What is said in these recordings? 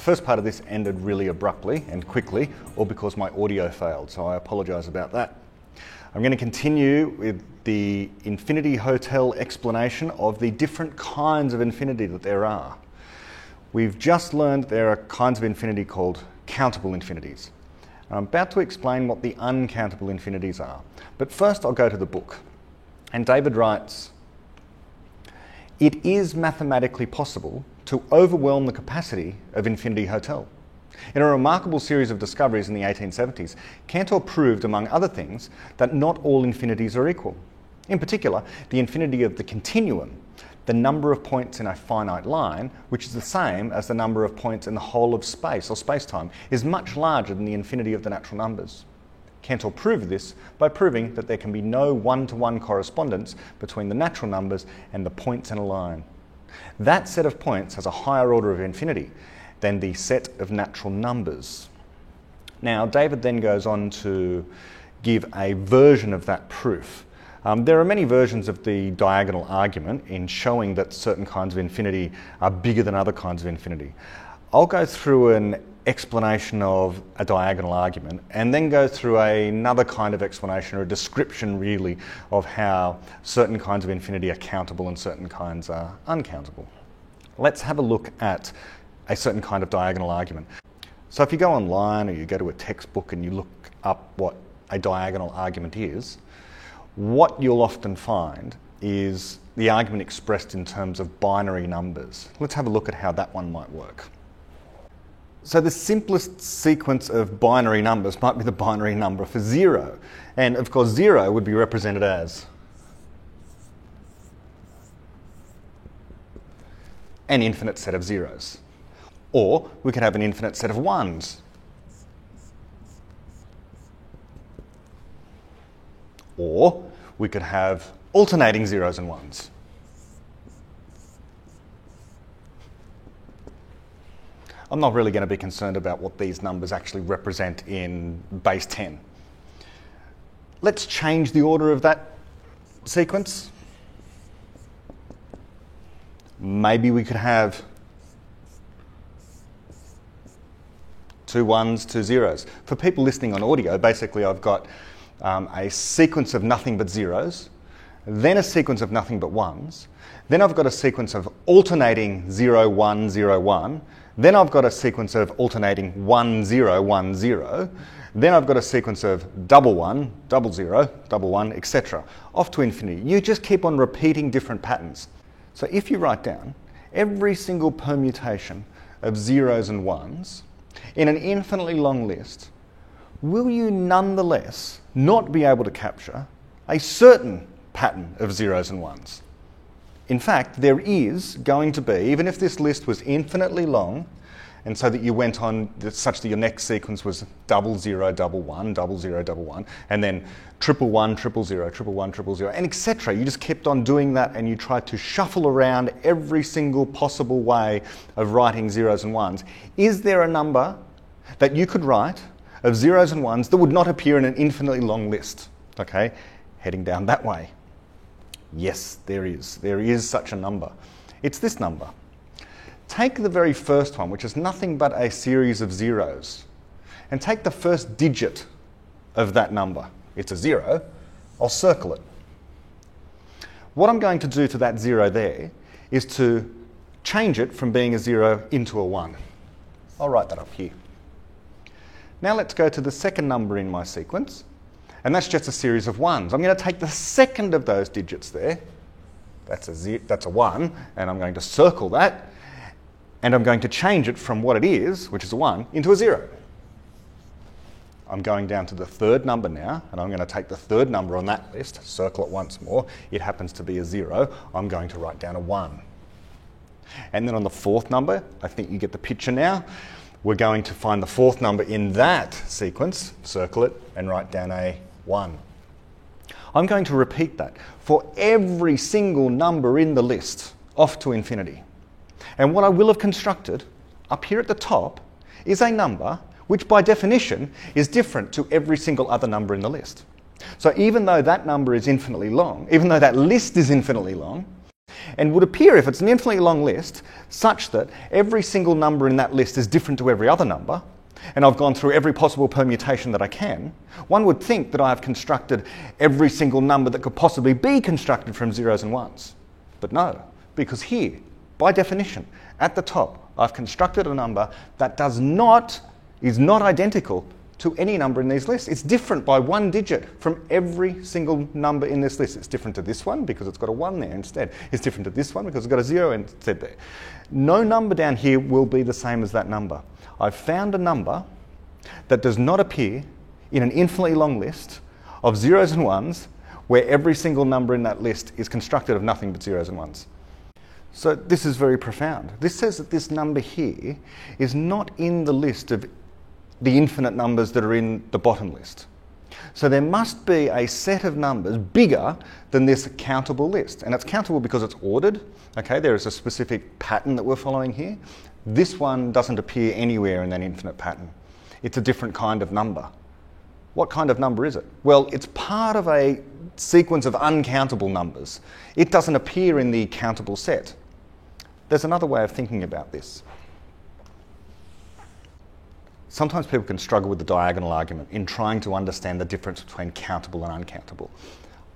first part of this ended really abruptly and quickly, all because my audio failed, so I apologise about that. I'm going to continue with the infinity hotel explanation of the different kinds of infinity that there are. We've just learned there are kinds of infinity called countable infinities. I'm about to explain what the uncountable infinities are, but first I'll go to the book. And David writes, "It is mathematically possible to overwhelm the capacity of Infinity Hotel. In a remarkable series of discoveries in the 1870s, Cantor proved, among other things, that not all infinities are equal. In particular, the infinity of the continuum, the number of points in a finite line, which is the same as the number of points in the whole of space or space-time, is much larger than the infinity of the natural numbers. Cantor proved this by proving that there can be no one-to-one correspondence between the natural numbers and the points in a line. That set of points has a higher order of infinity than the set of natural numbers." Now, David then goes on to give a version of that proof. There are many versions of the diagonal argument in showing that certain kinds of infinity are bigger than other kinds of infinity. I'll go through an explanation of a diagonal argument and then go through another kind of explanation, or a description really, of how certain kinds of infinity are countable and certain kinds are uncountable. Let's have a look at a certain kind of diagonal argument. So if you go online or you go to a textbook and you look up what a diagonal argument is, what you'll often find is the argument expressed in terms of binary numbers. Let's have a look at how that one might work. So the simplest sequence of binary numbers might be the binary number for 0. And of course 0 would be represented as an infinite set of zeros. Or we could have an infinite set of 1s. Or we could have alternating zeros and 1s. I'm not really going to be concerned about what these numbers actually represent in base 10. Let's change the order of that sequence. Maybe we could have 2 1s, 2 0s. For people listening on audio, basically I've got a sequence of nothing but zeros, then a sequence of nothing but 1s, then I've got a sequence of alternating 0 1 0 1, then I've got a sequence of alternating 1 0 1 0, then I've got a sequence of double 1 double 0 double 1, etc. Off to infinity. You just keep on repeating different patterns. So if you write down every single permutation of zeros and 1s in an infinitely long list, will you nonetheless not be able to capture a certain pattern of zeros and 1s? In fact, there is going to be, even if this list was infinitely long, and so that you went on such that your next sequence was 0 0 1 1 0 0 1, and then 1 1 1 0 0 1 1 0 0, and etc. You just kept on doing that, and you tried to shuffle around every single possible way of writing zeros and 1s. Is there a number that you could write of zeros and 1s that would not appear in an infinitely long list? Okay, heading down that way. Yes, there is. There is such a number. It's this number. Take the very first one, which is nothing but a series of zeros, and take the first digit of that number. It's a 0. I'll circle it. What I'm going to do to that 0 there is to change it from being a 0 into a 1. I'll write that up here. Now let's go to the second number in my sequence, and that's just a series of 1s. I'm going to take the second of those digits there, that's a 1, and I'm going to circle that, and I'm going to change it from what it is, which is a 1, into a 0. I'm going down to the third number now, and I'm going to take the third number on that list, circle it once more. It happens to be a 0. I'm going to write down a 1. And then on the fourth number, I think you get the picture now, we're going to find the fourth number in that sequence, circle it, and write down a 1. I'm going to repeat that for every single number in the list, off to infinity. And what I will have constructed up here at the top is a number which by definition is different to every single other number in the list. So even though that number is infinitely long, even though that list is infinitely long, and would appear, if it's an infinitely long list, such that every single number in that list is different to every other number, and I've gone through every possible permutation that I can, one would think that I have constructed every single number that could possibly be constructed from zeros and ones. But no, because here, by definition, at the top, I've constructed a number that is not identical to any number in these lists. It's different by one digit from every single number in this list. It's different to this one because it's got a 1 there instead. It's different to this one because it's got a 0 instead there. No number down here will be the same as that number. I've found a number that does not appear in an infinitely long list of zeros and ones where every single number in that list is constructed of nothing but zeros and ones. So this is very profound. This says that this number here is not in the list of the infinite numbers that are in the bottom list. So there must be a set of numbers bigger than this countable list. And it's countable because it's ordered. Okay, there is a specific pattern that we're following here. This one doesn't appear anywhere in that infinite pattern. It's a different kind of number. What kind of number is it? Well, it's part of a sequence of uncountable numbers. It doesn't appear in the countable set. There's another way of thinking about this. Sometimes people can struggle with the diagonal argument in trying to understand the difference between countable and uncountable.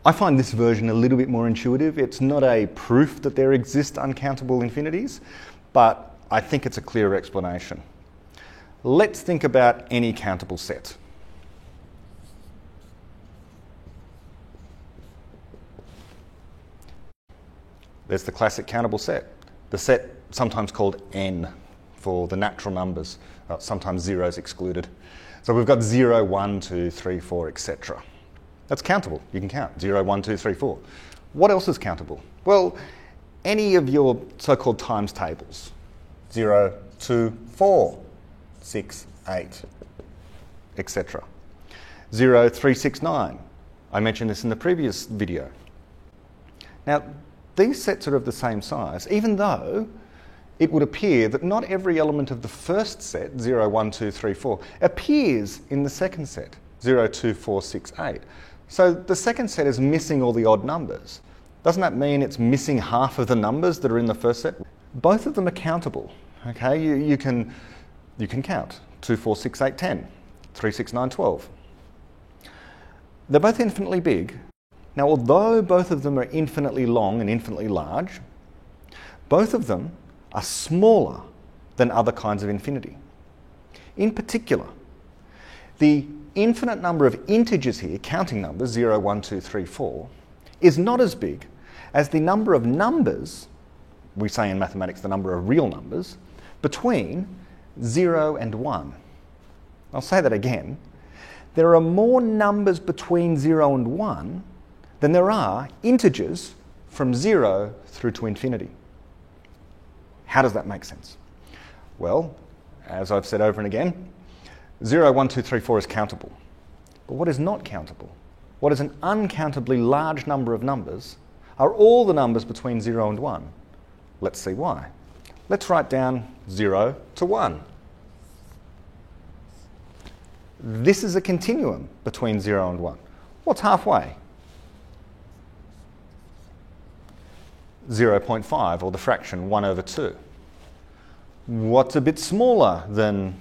I find this version a little bit more intuitive. It's not a proof that there exist uncountable infinities, but I think it's a clearer explanation. Let's think about any countable set. There's the classic countable set. The set sometimes called n for the natural numbers, sometimes zeros excluded. So we've got 0, 1, 2, 3, 4, etc. That's countable. You can count 0, 1, 2, 3, 4. What else is countable? Well, any of your so-called times tables. 0, 2, 4, 6, 8, etc. 0, 3, 6, 9. I mentioned this in the previous video. Now, these sets are of the same size, even though it would appear that not every element of the first set, 0, 1, 2, 3, 4, appears in the second set, 0, 2, 4, 6, 8. So the second set is missing all the odd numbers. Doesn't that mean it's missing half of the numbers that are in the first set? Both of them are countable. Okay, you can count 2, 4, 6, 8, 10, 3, 6, 9, 12. They're both infinitely big. Now, although both of them are infinitely long and infinitely large, both of them are smaller than other kinds of infinity. In particular, the infinite number of integers here, counting numbers, 0, 1, 2, 3, 4, is not as big as the number of numbers, we say in mathematics the number of real numbers, between 0 and 1. I'll say that again. There are more numbers between 0 and 1 than there are integers from 0 through to infinity. How does that make sense? Well, as I've said over and again, 0, 1, 2, 3, 4 is countable. But what is not countable, what is an uncountably large number of numbers, are all the numbers between 0 and 1. Let's see why. Let's write down 0 to 1. This is a continuum between 0 and 1. What's halfway? 0.5, or the fraction 1 over 2. What's a bit smaller than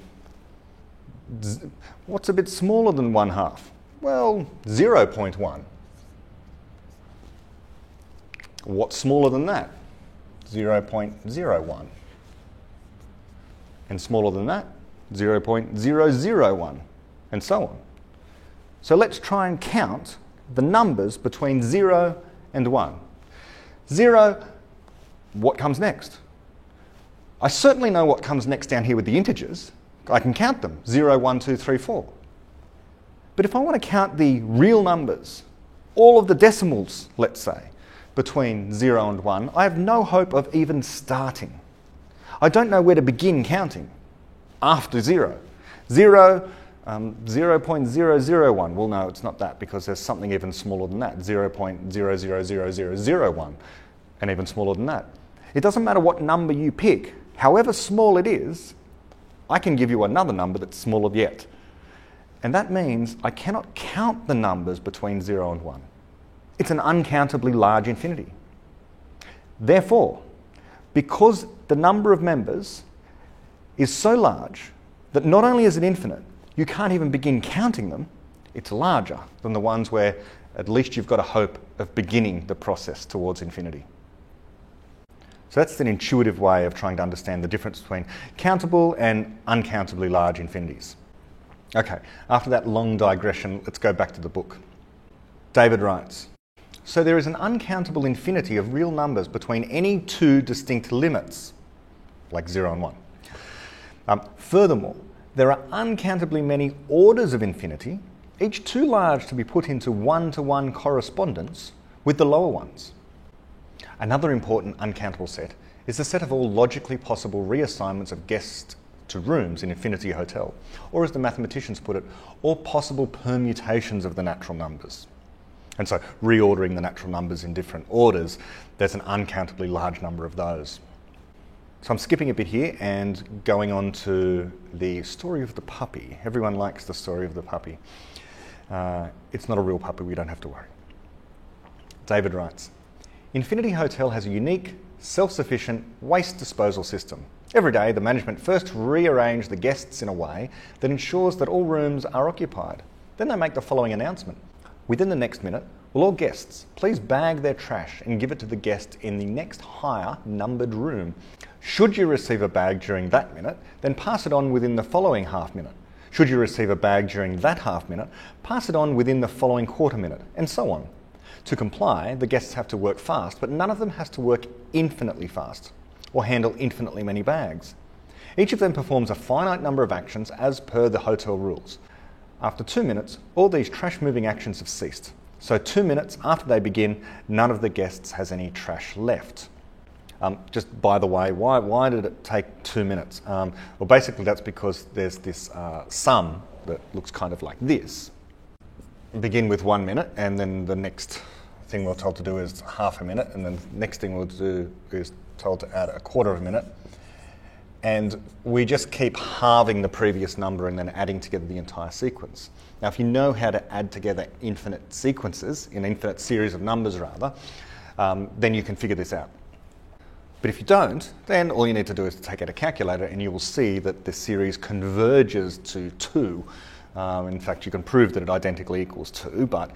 1 half? Well, 0.1. What's smaller than that? 0.01. And smaller than that? 0.001, and so on. So let's try and count the numbers between 0 and 1. 0, what comes next? I certainly know what comes next down here with the integers. I can count them, 0, 1, 2, 3, 4. But if I want to count the real numbers, all of the decimals, let's say, between 0 and 1, I have no hope of even starting. I don't know where to begin counting after 0. 0.001, well no, it's not that because there's something even smaller than that, 0.000001, and even smaller than that. It doesn't matter what number you pick, however small it is, I can give you another number that's smaller yet. And that means I cannot count the numbers between 0 and 1. It's an uncountably large infinity. Therefore, because the number of members is so large that not only is it infinite, you can't even begin counting them, it's larger than the ones where at least you've got a hope of beginning the process towards infinity. So that's an intuitive way of trying to understand the difference between countable and uncountably large infinities. Okay, after that long digression, let's go back to the book. David writes, so there is an uncountable infinity of real numbers between any two distinct limits, like 0 and 1. Furthermore, there are uncountably many orders of infinity, each too large to be put into one-to-one correspondence with the lower ones. Another important uncountable set is the set of all logically possible reassignments of guests to rooms in Infinity Hotel, or as the mathematicians put it, all possible permutations of the natural numbers. And so reordering the natural numbers in different orders, there's an uncountably large number of those. So I'm skipping a bit here and going on to the story of the puppy. Everyone likes the story of the puppy. It's not a real puppy, we don't have to worry. David writes, Infinity Hotel has a unique, self-sufficient waste disposal system. Every day, the management first rearrange the guests in a way that ensures that all rooms are occupied. Then they make the following announcement. Within the next minute, will all guests please bag their trash and give it to the guest in the next higher numbered room. Should you receive a bag during that minute, then pass it on within the following half minute. Should you receive a bag during that half minute, pass it on within the following quarter minute, and so on. To comply, the guests have to work fast, but none of them has to work infinitely fast or handle infinitely many bags. Each of them performs a finite number of actions as per the hotel rules. After 2 minutes, all these trash-moving actions have ceased. So 2 minutes after they begin, none of the guests has any trash left. Just by the way, why did it take 2 minutes? Well, basically that's because there's this sum that looks kind of like this. Begin with 1 minute, and then the next thing we're told to do is half a minute, and then the next thing we'll do is told to add a quarter of a minute. And we just keep halving the previous number and then adding together the entire sequence. Now, if you know how to add together infinite sequences, an infinite series of numbers rather, then you can figure this out. But if you don't, then all you need to do is to take out a calculator and you will see that the series converges to 2. In fact, you can prove that it identically equals 2, but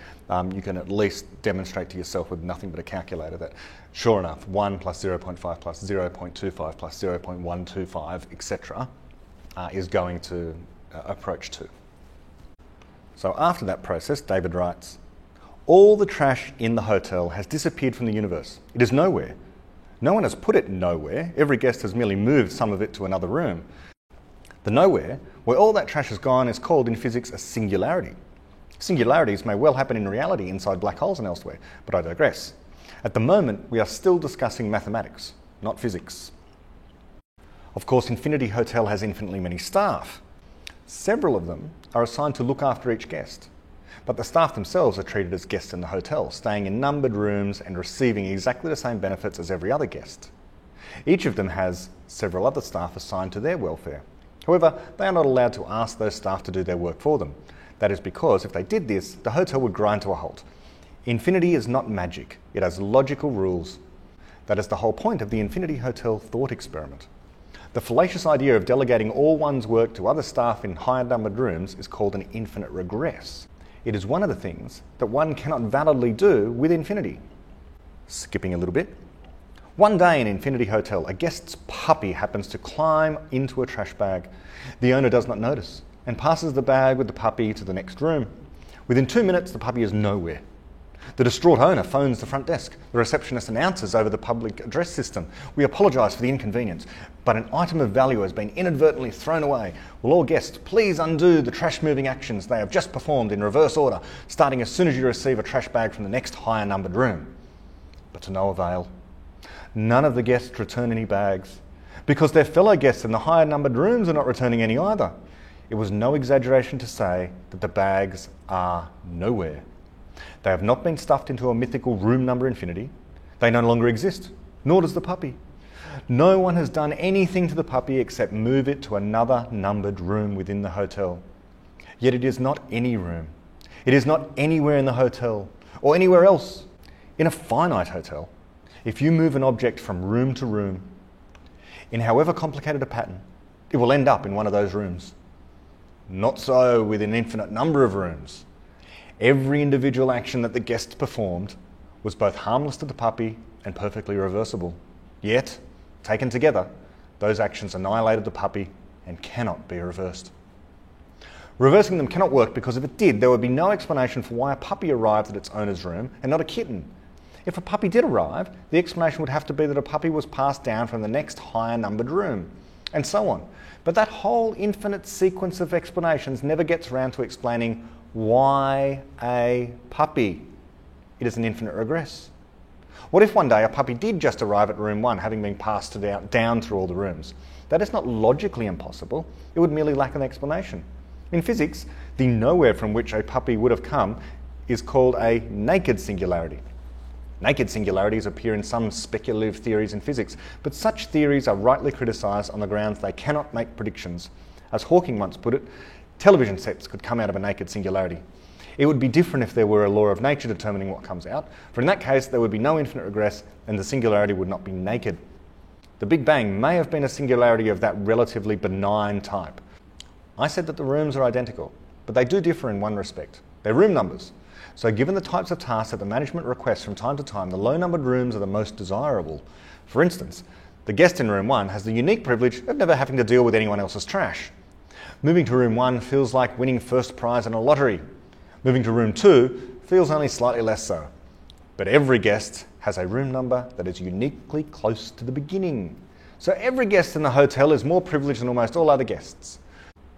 you can at least demonstrate to yourself with nothing but a calculator that, sure enough, 1 plus 0.5 plus 0.25 plus 0.125, etc., is going to approach 2. So after that process, David writes, all the trash in the hotel has disappeared from the universe. It is nowhere. No one has put it nowhere. Every guest has merely moved some of it to another room. The nowhere, where all that trash has gone, is called in physics a singularity. Singularities may well happen in reality inside black holes and elsewhere, but I digress. At the moment, we are still discussing mathematics, not physics. Of course, Infinity Hotel has infinitely many staff. Several of them are assigned to look after each guest, but the staff themselves are treated as guests in the hotel, staying in numbered rooms and receiving exactly the same benefits as every other guest. Each of them has several other staff assigned to their welfare. However, they are not allowed to ask those staff to do their work for them. That is because if they did this, the hotel would grind to a halt. Infinity is not magic. It has logical rules. That is the whole point of the Infinity Hotel thought experiment. The fallacious idea of delegating all one's work to other staff in higher numbered rooms is called an infinite regress. It is one of the things that one cannot validly do with infinity. Skipping a little bit. One day in Infinity Hotel, a guest's puppy happens to climb into a trash bag. The owner does not notice and passes the bag with the puppy to the next room. Within 2 minutes, the puppy is nowhere. The distraught owner phones the front desk. The receptionist announces over the public address system, "We apologise for the inconvenience, but an item of value has been inadvertently thrown away. Will all guests please undo the trash-moving actions they have just performed in reverse order, starting as soon as you receive a trash bag from the next higher numbered room?" But to no avail. None of the guests return any bags, because their fellow guests in the higher numbered rooms are not returning any either. It was no exaggeration to say that the bags are nowhere. They have not been stuffed into a mythical room number infinity. They no longer exist, nor does the puppy. No one has done anything to the puppy except move it to another numbered room within the hotel. Yet it is not any room. It is not anywhere in the hotel or anywhere else. In a finite hotel, If you move an object from room to room, in however complicated a pattern, it will end up in one of those rooms. Not so with an infinite number of rooms. Every individual action that the guests performed was both harmless to the puppy and perfectly reversible. Yet, taken together, those actions annihilated the puppy and cannot be reversed. Reversing them cannot work because if it did, there would be no explanation for why a puppy arrived at its owner's room and not a kitten. If a puppy did arrive, the explanation would have to be that a puppy was passed down from the next higher numbered room, and so on. But that whole infinite sequence of explanations never gets around to explaining why a puppy. It is an infinite regress. What if one day a puppy did just arrive at room 1, having been passed down through all the rooms? That is not logically impossible. It would merely lack an explanation. In physics, the nowhere from which a puppy would have come is called a naked singularity. Naked singularities appear in some speculative theories in physics, but such theories are rightly criticised on the grounds they cannot make predictions. As Hawking once put it, television sets could come out of a naked singularity. It would be different if there were a law of nature determining what comes out, for in that case there would be no infinite regress and the singularity would not be naked. The Big Bang may have been a singularity of that relatively benign type. I said that the rooms are identical, but they do differ in one respect. They're room numbers. So given the types of tasks that the management requests from time to time, the low-numbered rooms are the most desirable. For instance, the guest in room 1 has the unique privilege of never having to deal with anyone else's trash. Moving to room 1 feels like winning first prize in a lottery. Moving to room 2 feels only slightly less so. But every guest has a room number that is uniquely close to the beginning. So every guest in the hotel is more privileged than almost all other guests.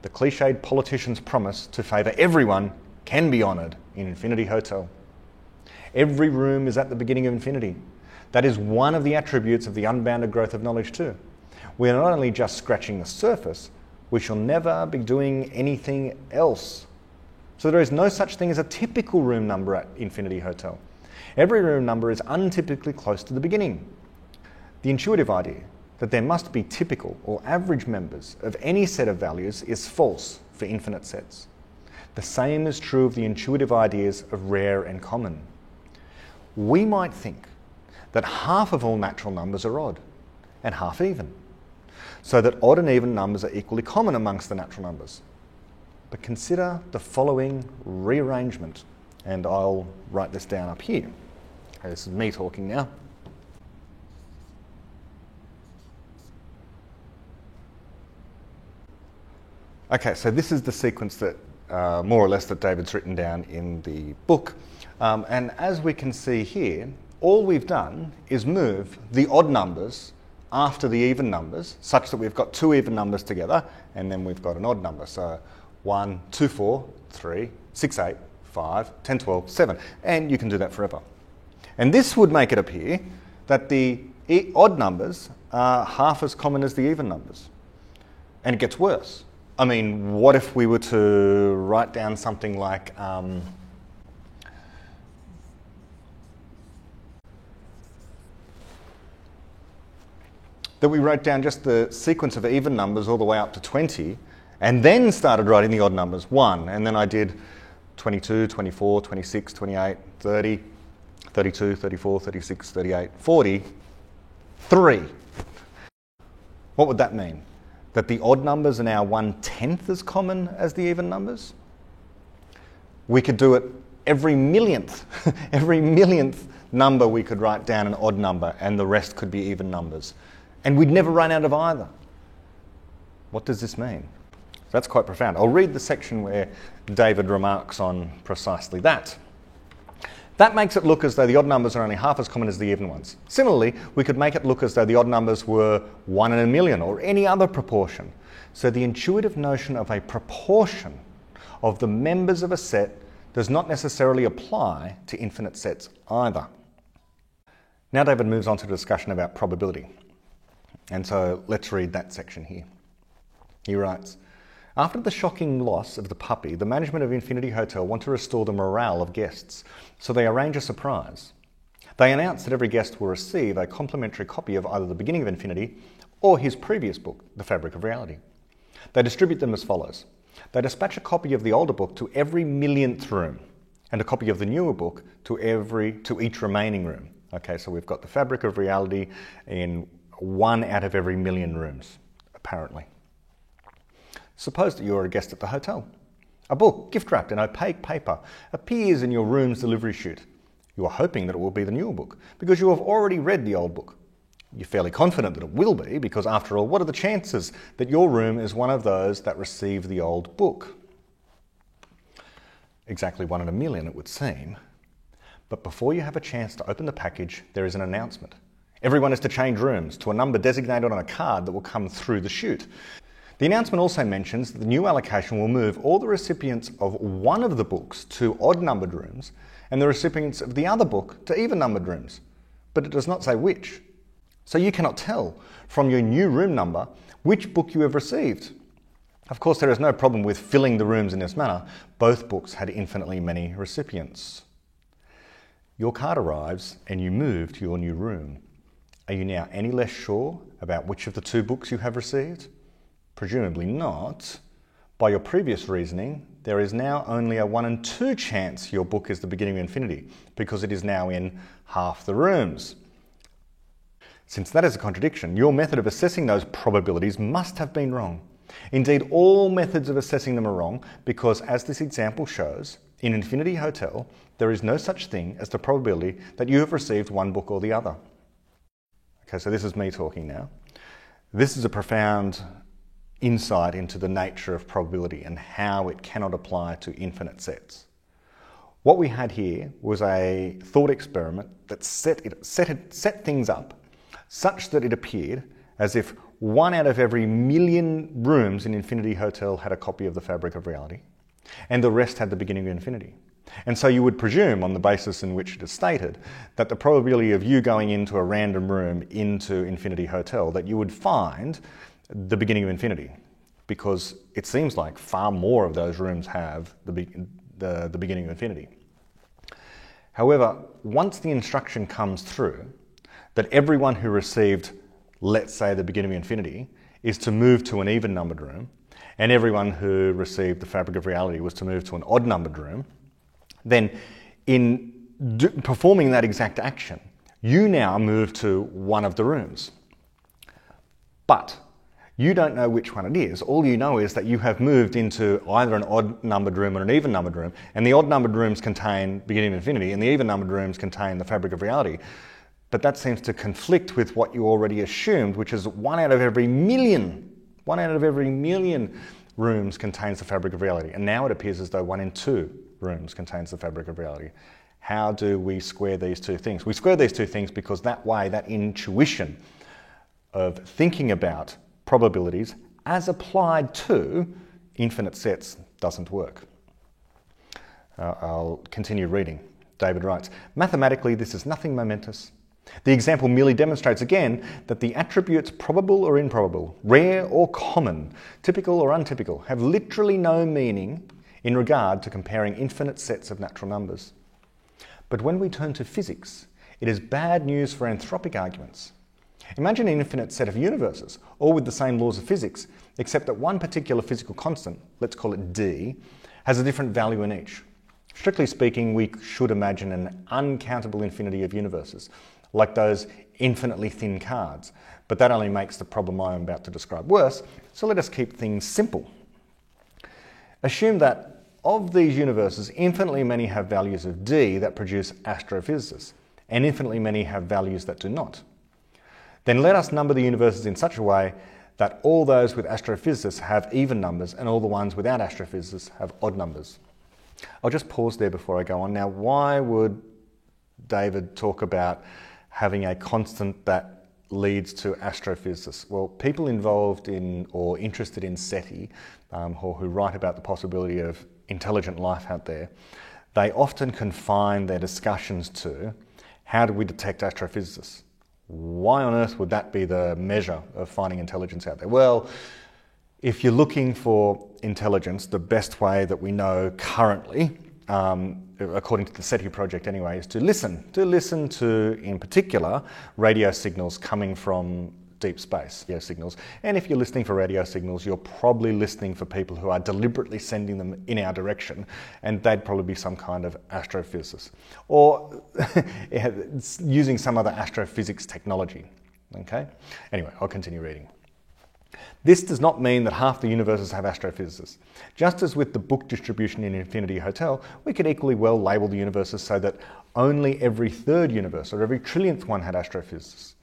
The cliched politician's promise to favour everyone can be honoured in Infinity Hotel. Every room is at the beginning of infinity. That is one of the attributes of the unbounded growth of knowledge too. We are not only just scratching the surface, we shall never be doing anything else. So there is no such thing as a typical room number at Infinity Hotel. Every room number is untypically close to the beginning. The intuitive idea that there must be typical or average members of any set of values is false for infinite sets. The same is true of the intuitive ideas of rare and common. We might think that half of all natural numbers are odd and half even, so that odd and even numbers are equally common amongst the natural numbers. But consider the following rearrangement, and I'll write this down up here. Okay, this is me talking now. Okay, so this is the sequence that more or less that David's written down in the book. And as we can see here, all we've done is move the odd numbers after the even numbers, such that we've got two even numbers together, and then we've got an odd number. So 1, 2, 4, 3, 6, 8, 5, 10, 12, 7. And you can do that forever. And this would make it appear that the odd numbers are half as common as the even numbers. And it gets worse. I mean, what if we were to write down something like that we wrote down just the sequence of even numbers all the way up to 20 and then started writing the odd numbers, 1, and then I did 22, 24, 26, 28, 30, 32, 34, 36, 38, 40, 3. What would that mean? That the odd numbers are now 1/10 as common as the even numbers? We could do it every millionth. Every millionth number we could write down an odd number and the rest could be even numbers. And we'd never run out of either. What does this mean? That's quite profound. I'll read the section where David remarks on precisely that. That makes it look as though the odd numbers are only half as common as the even ones. Similarly, we could make it look as though the odd numbers were 1 in a million or any other proportion. So the intuitive notion of a proportion of the members of a set does not necessarily apply to infinite sets either. Now David moves on to a discussion about probability. And so let's read that section here. He writes, after the shocking loss of the puppy, the management of Infinity Hotel want to restore the morale of guests, so they arrange a surprise. They announce that every guest will receive a complimentary copy of either The Beginning of Infinity or his previous book, The Fabric of Reality. They distribute them as follows. They dispatch a copy of the older book to every millionth room and a copy of the newer book to each remaining room. Okay, so we've got the fabric of reality in 1 out of every million rooms, apparently. Suppose that you're a guest at the hotel. A book, gift wrapped in opaque paper, appears in your room's delivery chute. You are hoping that it will be the newer book because you have already read the old book. You're fairly confident that it will be because, after all, what are the chances that your room is one of those that received the old book? Exactly 1 in a million, it would seem. But before you have a chance to open the package, there is an announcement. Everyone is to change rooms to a number designated on a card that will come through the chute. The announcement also mentions that the new allocation will move all the recipients of one of the books to odd-numbered rooms and the recipients of the other book to even-numbered rooms, but it does not say which. So you cannot tell from your new room number which book you have received. Of course, there is no problem with filling the rooms in this manner. Both books had infinitely many recipients. Your card arrives and you move to your new room. Are you now any less sure about which of the 2 books you have received? Presumably not. By your previous reasoning, there is now only a 1 in 2 chance your book is the beginning of infinity because it is now in half the rooms. Since that is a contradiction, your method of assessing those probabilities must have been wrong. Indeed, all methods of assessing them are wrong because, as this example shows, in Infinity Hotel, there is no such thing as the probability that you have received one book or the other. Okay, so this is me talking now. This is a profound insight into the nature of probability and how it cannot apply to infinite sets. What we had here was a thought experiment that set things up such that it appeared as if 1 out of every million rooms in Infinity Hotel had a copy of the fabric of reality, and the rest had the beginning of infinity. And so you would presume, on the basis in which it is stated, that the probability of you going into a random room into Infinity Hotel, that you would find the beginning of infinity, because it seems like far more of those rooms have the beginning of infinity. However, once the instruction comes through that everyone who received, let's say, the beginning of infinity is to move to an even-numbered room, and everyone who received the fabric of reality was to move to an odd-numbered room, then in performing that exact action, you now move to one of the rooms. But you don't know which one it is. All you know is that you have moved into either an odd-numbered room or an even-numbered room, and the odd-numbered rooms contain beginning of infinity, and the even-numbered rooms contain the fabric of reality. But that seems to conflict with what you already assumed, which is 1 out of every million rooms contains the fabric of reality. And now it appears as though 1 in 2 rooms contains the fabric of reality. How do we square these two things? We square these two things because that way, that intuition of thinking about probabilities as applied to infinite sets doesn't work. I'll continue reading. David writes, mathematically, this is nothing momentous. The example merely demonstrates again that the attributes probable or improbable, rare or common, typical or untypical, have literally no meaning in regard to comparing infinite sets of natural numbers. But when we turn to physics, it is bad news for anthropic arguments. Imagine an infinite set of universes, all with the same laws of physics, except that one particular physical constant, let's call it d, has a different value in each. Strictly speaking, we should imagine an uncountable infinity of universes, like those infinitely thin cards. But that only makes the problem I'm about to describe worse, so let us keep things simple. Assume that of these universes, infinitely many have values of d that produce astrophysicists, and infinitely many have values that do not. Then let us number the universes in such a way that all those with astrophysicists have even numbers and all the ones without astrophysicists have odd numbers. I'll just pause there before I go on. Now, why would David talk about having a constant that leads to astrophysicists? Well, people involved in or interested in SETI, or who write about the possibility of intelligent life out there, they often confine their discussions to how do we detect astrophysicists? Why on earth would that be the measure of finding intelligence out there? Well, if you're looking for intelligence, the best way that we know currently, according to the SETI project anyway, is to listen to, in particular, radio signals coming from deep space signals. And if you're listening for radio signals, you're probably listening for people who are deliberately sending them in our direction, and they'd probably be some kind of astrophysicist or using some other astrophysics technology. Okay? Anyway, I'll continue reading. This does not mean that half the universes have astrophysicists. Just as with the book distribution in Infinity Hotel, we could equally well label the universes so that only every third universe or every trillionth one had astrophysicists,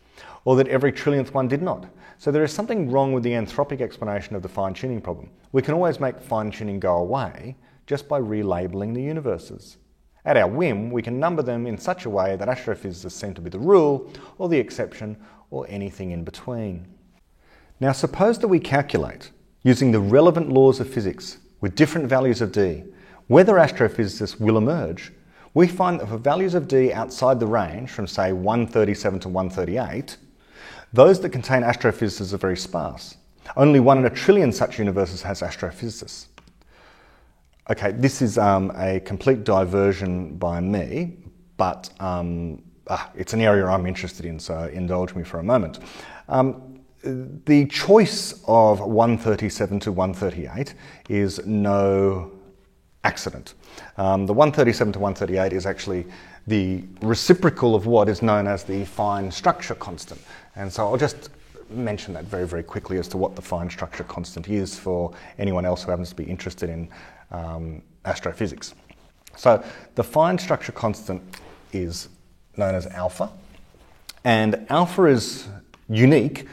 or that every trillionth one did not. So there is something wrong with the anthropic explanation of the fine-tuning problem. We can always make fine-tuning go away just by relabeling the universes. At our whim, we can number them in such a way that astrophysicists seem to be the rule, or the exception, or anything in between. Now suppose that we calculate, using the relevant laws of physics with different values of d, whether astrophysicists will emerge. We find that for values of d outside the range, from say 137 to 138, those that contain astrophysicists are very sparse. Only 1 in a trillion such universes has astrophysicists. Okay, this is a complete diversion by me, but it's an area I'm interested in, so indulge me for a moment. The choice of 137 to 138 is no accident. The 137 to 138 is actually the reciprocal of what is known as the fine structure constant. And so I'll just mention that very, very quickly as to what the fine structure constant is for anyone else who happens to be interested in astrophysics. So the fine structure constant is known as alpha, and alpha is unique.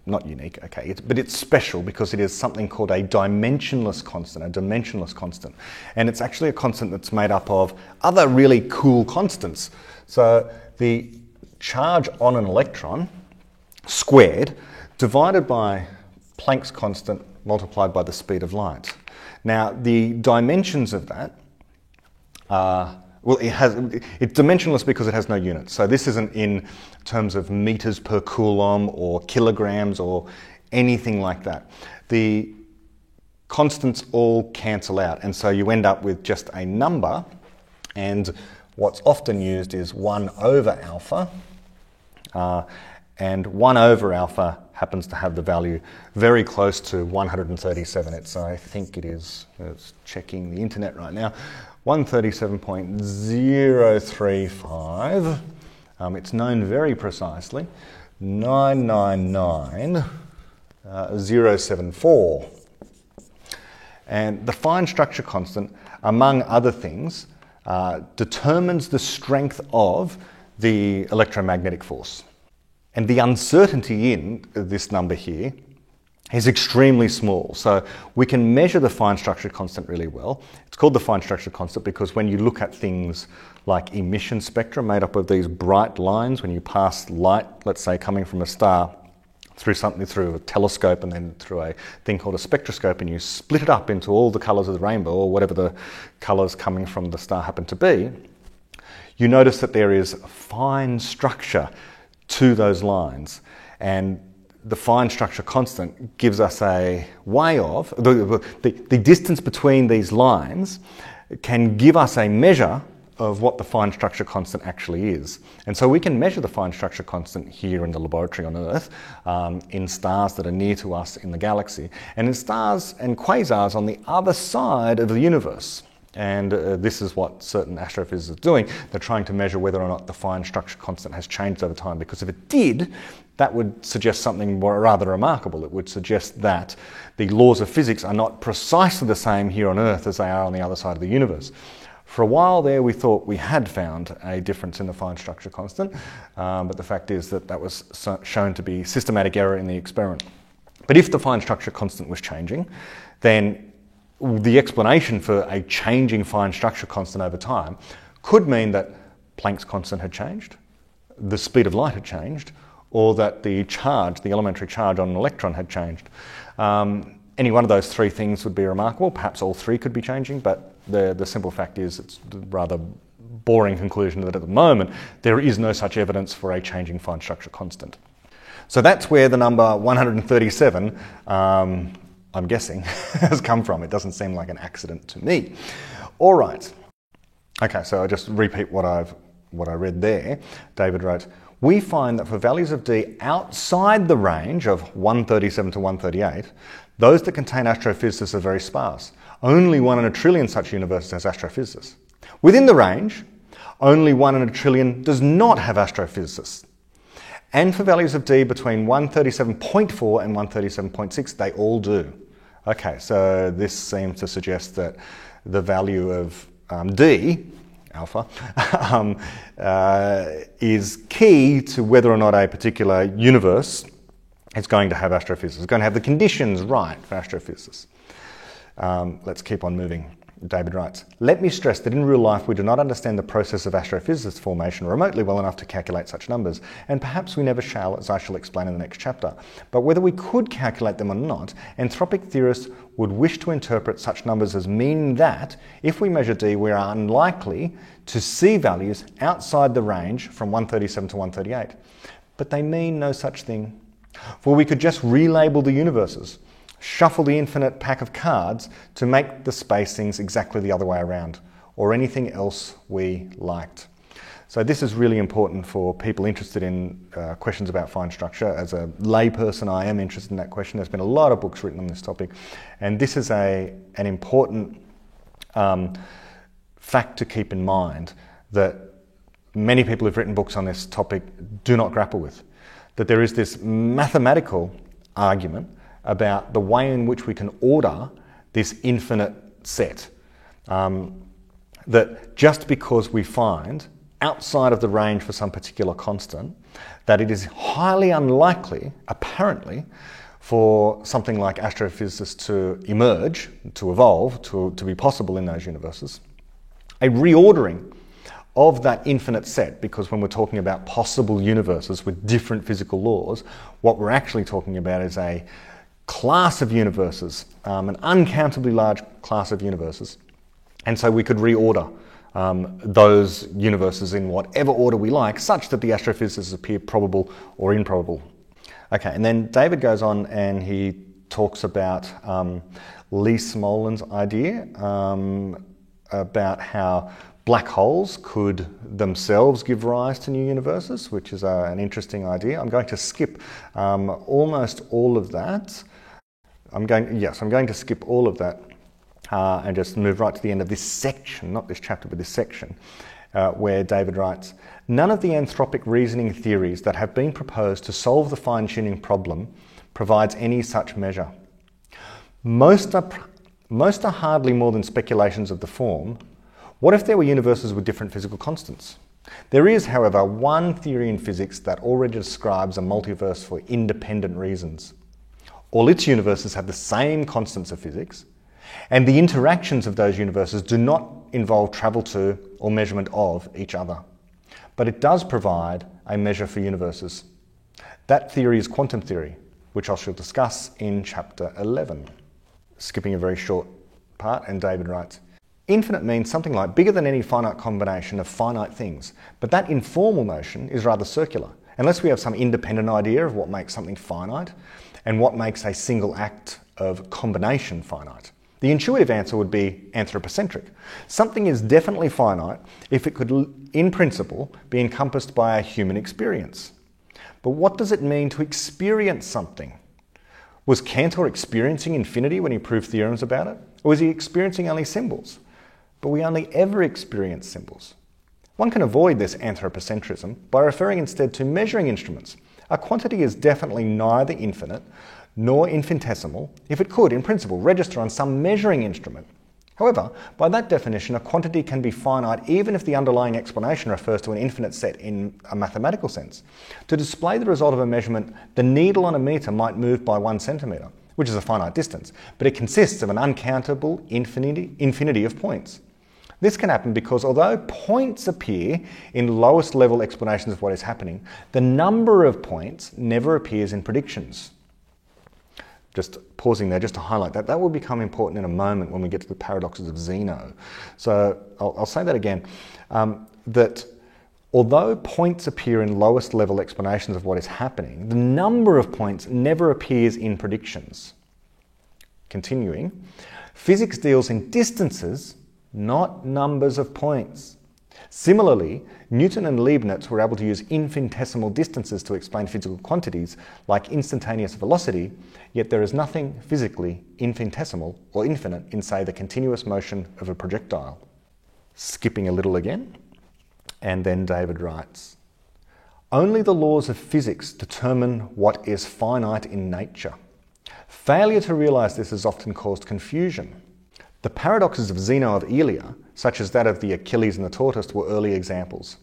Not unique, okay, but it's special because it is something called a dimensionless constant, and it's actually a constant that's made up of other really cool constants. So the charge on an electron squared divided by Planck's constant multiplied by the speed of light. Now the dimensions of that are, well, it's dimensionless because it has no units. So this isn't in terms of meters per coulomb or kilograms or anything like that. The constants all cancel out, and so you end up with just a number, and what's often used is 1 over alpha, and 1 over alpha happens to have the value very close to 137. I think it is, it's checking the internet right now, 137.035. It's known very precisely, 999.074. And the fine structure constant, among other things, determines the strength of the electromagnetic force. And the uncertainty in this number here is extremely small. So we can measure the fine structure constant really well. It's called the fine structure constant because when you look at things like emission spectra made up of these bright lines, when you pass light, let's say coming from a star, through a telescope and then through a thing called a spectroscope, and you split it up into all the colours of the rainbow, or whatever the colours coming from the star happen to be, you notice that there is fine structure to those lines. And the fine structure constant gives us a way of, the distance between these lines can give us a measure of what the fine structure constant actually is. And so we can measure the fine structure constant here in the laboratory on Earth, in stars that are near to us in the galaxy, and in stars and quasars on the other side of the universe. And this is what certain astrophysicists are doing. They're trying to measure whether or not the fine structure constant has changed over time, because if it did, that would suggest something rather remarkable. It would suggest that the laws of physics are not precisely the same here on Earth as they are on the other side of the universe. For a while there, we thought we had found a difference in the fine structure constant, but the fact is that that was shown to be systematic error in the experiment. But if the fine structure constant was changing, then the explanation for a changing fine structure constant over time could mean that Planck's constant had changed, the speed of light had changed, or that the charge, the elementary charge on an electron had changed. Any one of those three things would be remarkable. Perhaps all three could be changing, but the simple fact is it's a rather boring conclusion that at the moment there is no such evidence for a changing fine structure constant. So that's where the number 137 I'm guessing, has come from. It doesn't seem like an accident to me. All right. Okay, so I'll just repeat what I read there. David wrote, we find that for values of D outside the range of 137 to 138, those that contain astrophysicists are very sparse. Only 1 in a trillion such universes has astrophysicists. Within the range, only 1 in a trillion does not have astrophysicists. And for values of D between 137.4 and 137.6, they all do. Okay, so this seems to suggest that the value of D, alpha, is key to whether or not a particular universe is going to have astrophysicists. It's going to have the conditions right for astrophysicists. Let's keep on moving. David writes, "Let me stress that in real life we do not understand the process of astrophysicist formation remotely well enough to calculate such numbers, and perhaps we never shall, as I shall explain in the next chapter. But whether we could calculate them or not, anthropic theorists would wish to interpret such numbers as meaning that, if we measure D, we are unlikely to see values outside the range from 137 to 138. But they mean no such thing. For we could just relabel the universes, shuffle the infinite pack of cards to make the spacings exactly the other way around, or anything else we liked." So this is really important for people interested in questions about fine structure. As a layperson, I am interested in that question. There's been a lot of books written on this topic, and this is an important fact to keep in mind that many people who've written books on this topic do not grapple with. That there is this mathematical argument about the way in which we can order this infinite set. That just because we find outside of the range for some particular constant, that it is highly unlikely, apparently, for something like astrophysicists to emerge, to evolve, to be possible in those universes. A reordering of that infinite set, because when we're talking about possible universes with different physical laws, what we're actually talking about is a class of universes, an uncountably large class of universes. And so we could reorder those universes in whatever order we like, such that the astrophysicists appear probable or improbable. Okay, and then David goes on and he talks about Lee Smolens's idea about how black holes could themselves give rise to new universes, which is an interesting idea. I'm going to skip almost all of that. I'm going to skip all of that and just move right to the end of this section, not this chapter, but this section, where David writes, "None of the anthropic reasoning theories that have been proposed to solve the fine-tuning problem provides any such measure. Most are hardly more than speculations of the form, what if there were universes with different physical constants? There is, however, one theory in physics that already describes a multiverse for independent reasons. All its universes have the same constants of physics, and the interactions of those universes do not involve travel to or measurement of each other. But it does provide a measure for universes. That theory is quantum theory, which I shall discuss in chapter 11. Skipping a very short part, and David writes, "Infinite means something like bigger than any finite combination of finite things, but that informal notion is rather circular, unless we have some independent idea of what makes something finite and what makes a single act of combination finite. The intuitive answer would be anthropocentric. Something is definitely finite if it could, in principle, be encompassed by a human experience. But what does it mean to experience something? Was Cantor experiencing infinity when he proved theorems about it? Or was he experiencing only symbols? But we only ever experience symbols. One can avoid this anthropocentrism by referring instead to measuring instruments. A quantity is definitely neither infinite nor infinitesimal if it could, in principle, register on some measuring instrument. However, by that definition, a quantity can be finite even if the underlying explanation refers to an infinite set in a mathematical sense. To display the result of a measurement, the needle on a metre might move by 1 centimetre, which is a finite distance, but it consists of an uncountable infinity of points. This can happen because although points appear in lowest level explanations of what is happening, the number of points never appears in predictions." Just pausing there just to highlight that. That will become important in a moment when we get to the paradoxes of Zeno. So I'll say that again, that although points appear in lowest level explanations of what is happening, the number of points never appears in predictions. Continuing, physics deals in distances, not numbers of points. Similarly, Newton and Leibniz were able to use infinitesimal distances to explain physical quantities like instantaneous velocity, yet there is nothing physically infinitesimal or infinite in, say, the continuous motion of a projectile. Skipping a little again, and then David writes, "Only the laws of physics determine what is finite in nature. Failure to realise this has often caused confusion. The paradoxes of Zeno of Elea, such as that of the Achilles and the tortoise, were early examples.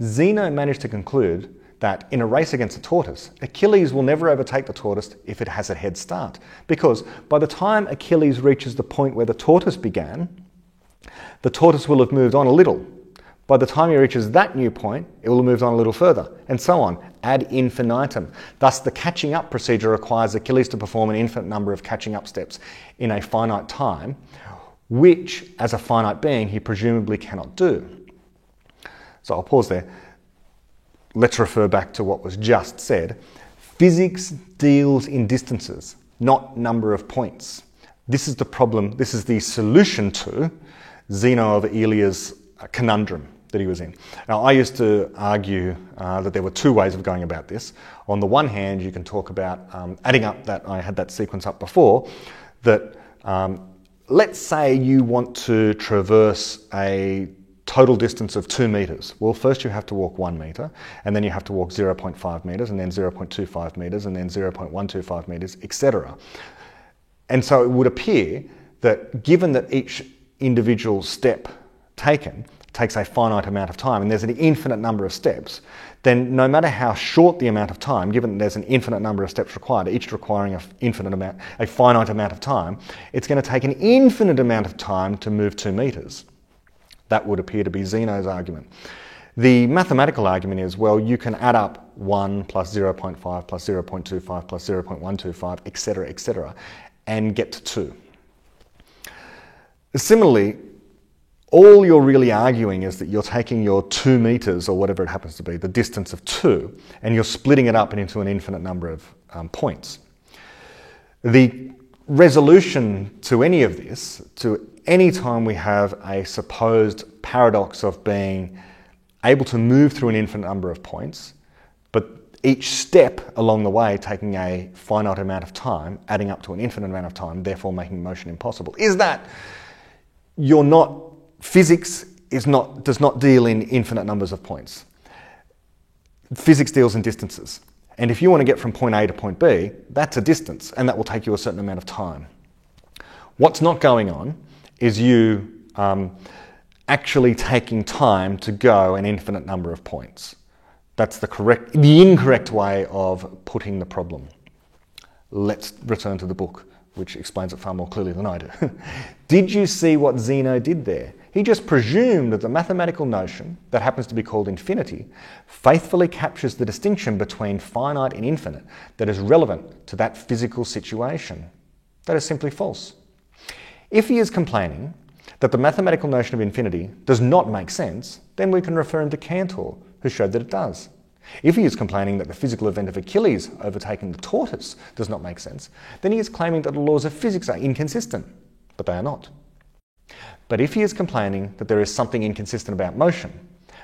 Zeno managed to conclude that in a race against a tortoise, Achilles will never overtake the tortoise if it has a head start, because by the time Achilles reaches the point where the tortoise began, the tortoise will have moved on a little. By the time he reaches that new point, it will have moved on a little further, and so on, ad infinitum. Thus, the catching up procedure requires Achilles to perform an infinite number of catching up steps in a finite time, which, as a finite being, he presumably cannot do." So I'll pause there. Let's refer back to what was just said. Physics deals in distances, not number of points. This is the problem, this is the solution to Zeno of Elea's conundrum that he was in. Now, I used to argue that there were two ways of going about this. On the one hand, you can talk about adding up that, I had that sequence up before, that let's say you want to traverse a total distance of 2 metres. Well, first you have to walk 1 metre, and then you have to walk 0.5 metres, and then 0.25 metres, and then 0.125 metres, etc. And so it would appear that given that each individual step taken takes a finite amount of time and there's an infinite number of steps, then no matter how short the amount of time, given that there's an infinite number of steps required, each requiring a finite amount of time, it's going to take an infinite amount of time to move 2 metres. That would appear to be Zeno's argument. The mathematical argument is, well, you can add up 1 plus 0.5 plus 0.25 plus 0.125, etc., etc., and get to 2. Similarly, all you're really arguing is that you're taking your 2 metres, or whatever it happens to be, the distance of 2, and you're splitting it up into an infinite number of points. The resolution to any of this, to any time we have a supposed paradox of being able to move through an infinite number of points, but each step along the way taking a finite amount of time, adding up to an infinite amount of time, therefore making motion impossible, is that physics does not deal in infinite numbers of points. Physics deals in distances. And if you want to get from point A to point B, that's a distance, and that will take you a certain amount of time. What's not going on is you actually taking time to go an infinite number of points. That's the incorrect way of putting the problem. Let's return to the book, which explains it far more clearly than I do. Did you see what Zeno did there? He just presumed that the mathematical notion, that happens to be called infinity, faithfully captures the distinction between finite and infinite that is relevant to that physical situation. That is simply false. If he is complaining that the mathematical notion of infinity does not make sense, then we can refer him to Cantor, who showed that it does. If he is complaining that the physical event of Achilles overtaking the tortoise does not make sense, then he is claiming that the laws of physics are inconsistent, but they are not. But if he is complaining that there is something inconsistent about motion,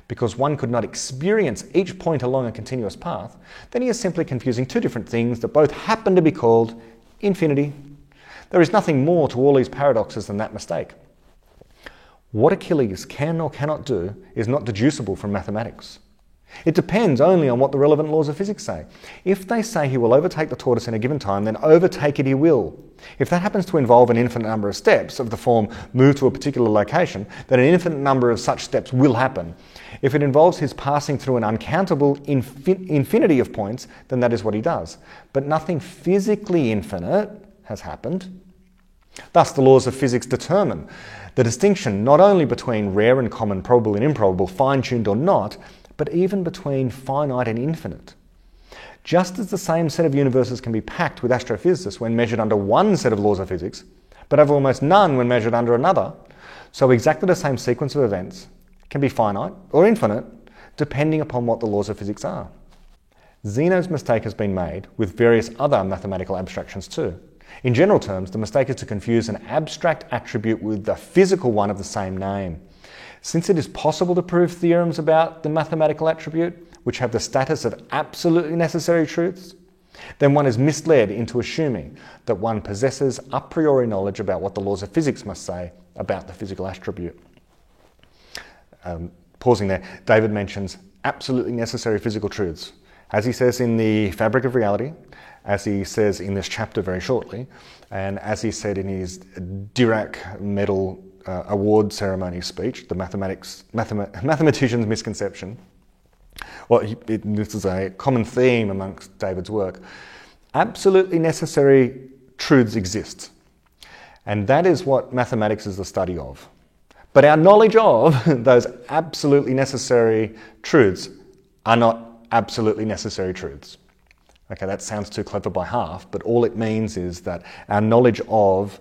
because one could not experience each point along a continuous path, then he is simply confusing two different things that both happen to be called infinity. There is nothing more to all these paradoxes than that mistake. What Achilles can or cannot do is not deducible from mathematics. It depends only on what the relevant laws of physics say. If they say he will overtake the tortoise in a given time, then overtake it he will. If that happens to involve an infinite number of steps of the form move to a particular location, then an infinite number of such steps will happen. If it involves his passing through an uncountable infinity of points, then that is what he does. But nothing physically infinite has happened. Thus, the laws of physics determine the distinction not only between rare and common, probable and improbable, fine-tuned or not, but even between finite and infinite. Just as the same set of universes can be packed with astrophysicists when measured under one set of laws of physics, but have almost none when measured under another, so exactly the same sequence of events can be finite or infinite, depending upon what the laws of physics are. Zeno's mistake has been made with various other mathematical abstractions too. In general terms, the mistake is to confuse an abstract attribute with the physical one of the same name. Since it is possible to prove theorems about the mathematical attribute, which have the status of absolutely necessary truths, then one is misled into assuming that one possesses a priori knowledge about what the laws of physics must say about the physical attribute. Pausing there, David mentions absolutely necessary physical truths. As he says in The Fabric of Reality, as he says in this chapter very shortly, and as he said in his Dirac Medal award ceremony speech, the mathematician's misconception. Well, this is a common theme amongst David's work. Absolutely necessary truths exist, and that is what mathematics is the study of. But our knowledge of those absolutely necessary truths are not absolutely necessary truths. Okay, that sounds too clever by half, but all it means is that our knowledge of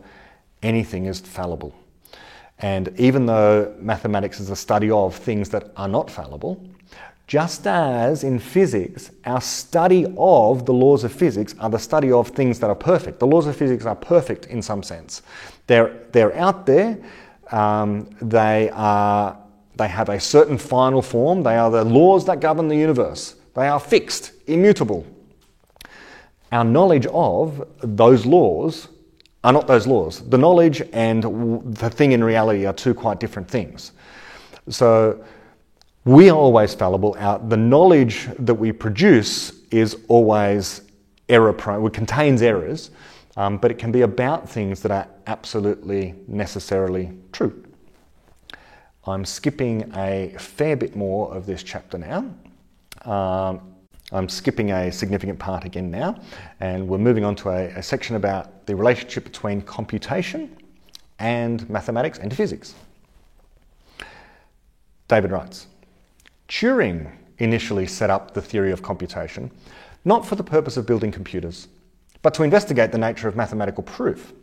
anything is fallible. And even though mathematics is a study of things that are not fallible, just as in physics, our study of the laws of physics are the study of things that are perfect. The laws of physics are perfect in some sense. They're out there. They have a certain final form. They are the laws that govern the universe. They are fixed, immutable. Our knowledge of those laws are not those laws. The knowledge and the thing in reality are two quite different things. So we are always fallible. The knowledge that we produce is always error-prone. It contains errors, but it can be about things that are absolutely necessarily true. I'm skipping a fair bit more of this chapter now. I'm skipping a significant part again now, and we're moving on to a section about the relationship between computation and mathematics and physics. David writes, Turing initially set up the theory of computation, not for the purpose of building computers, but to investigate the nature of mathematical proof.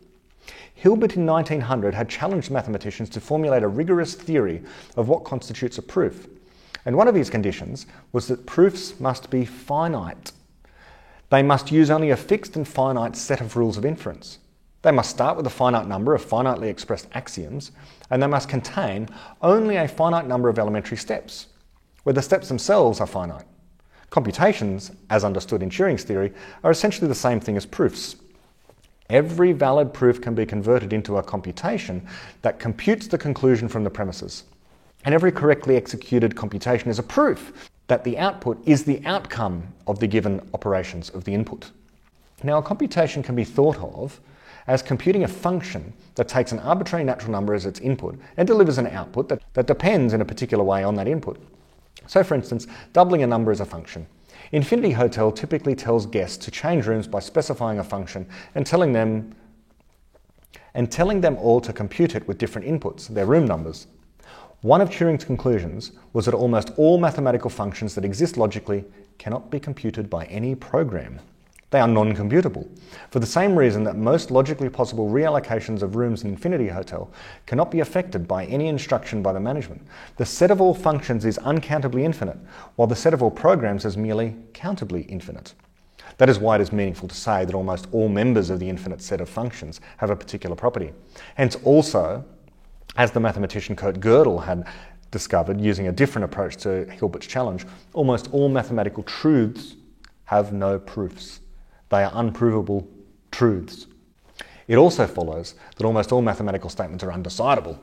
Hilbert in 1900 had challenged mathematicians to formulate a rigorous theory of what constitutes a proof. And one of his conditions was that proofs must be finite. They must use only a fixed and finite set of rules of inference. They must start with a finite number of finitely expressed axioms, and they must contain only a finite number of elementary steps, where the steps themselves are finite. Computations, as understood in Turing's theory, are essentially the same thing as proofs. Every valid proof can be converted into a computation that computes the conclusion from the premises. And every correctly executed computation is a proof that the output is the outcome of the given operations of the input. Now, a computation can be thought of as computing a function that takes an arbitrary natural number as its input and delivers an output that depends in a particular way on that input. So, for instance, doubling a number is a function. Infinity Hotel typically tells guests to change rooms by specifying a function and telling them all to compute it with different inputs, their room numbers. One of Turing's conclusions was that almost all mathematical functions that exist logically cannot be computed by any program. They are non-computable, for the same reason that most logically possible reallocations of rooms in Infinity Hotel cannot be affected by any instruction by the management. The set of all functions is uncountably infinite, while the set of all programs is merely countably infinite. That is why it is meaningful to say that almost all members of the infinite set of functions have a particular property. Hence also, as the mathematician Kurt Gödel had discovered using a different approach to Hilbert's challenge, almost all mathematical truths have no proofs. They are unprovable truths. It also follows that almost all mathematical statements are undecidable.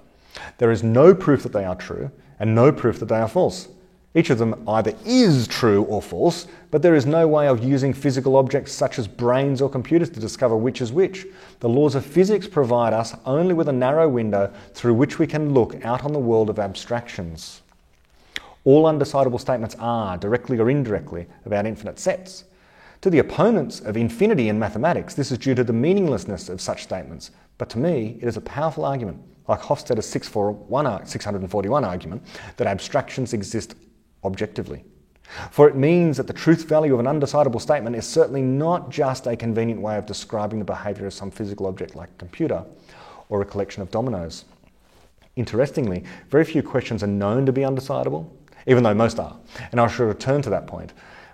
There is no proof that they are true and no proof that they are false. Each of them either is true or false, but there is no way of using physical objects such as brains or computers to discover which is which. The laws of physics provide us only with a narrow window through which we can look out on the world of abstractions. All undecidable statements are, directly or indirectly, about infinite sets. To the opponents of infinity in mathematics, this is due to the meaninglessness of such statements, but to me, it is a powerful argument, like Hofstadter's 641 argument, that abstractions exist objectively. For it means that the truth value of an undecidable statement is certainly not just a convenient way of describing the behaviour of some physical object like a computer or a collection of dominoes. Interestingly, very few questions are known to be undecidable, even though most are, and I shall return to that point.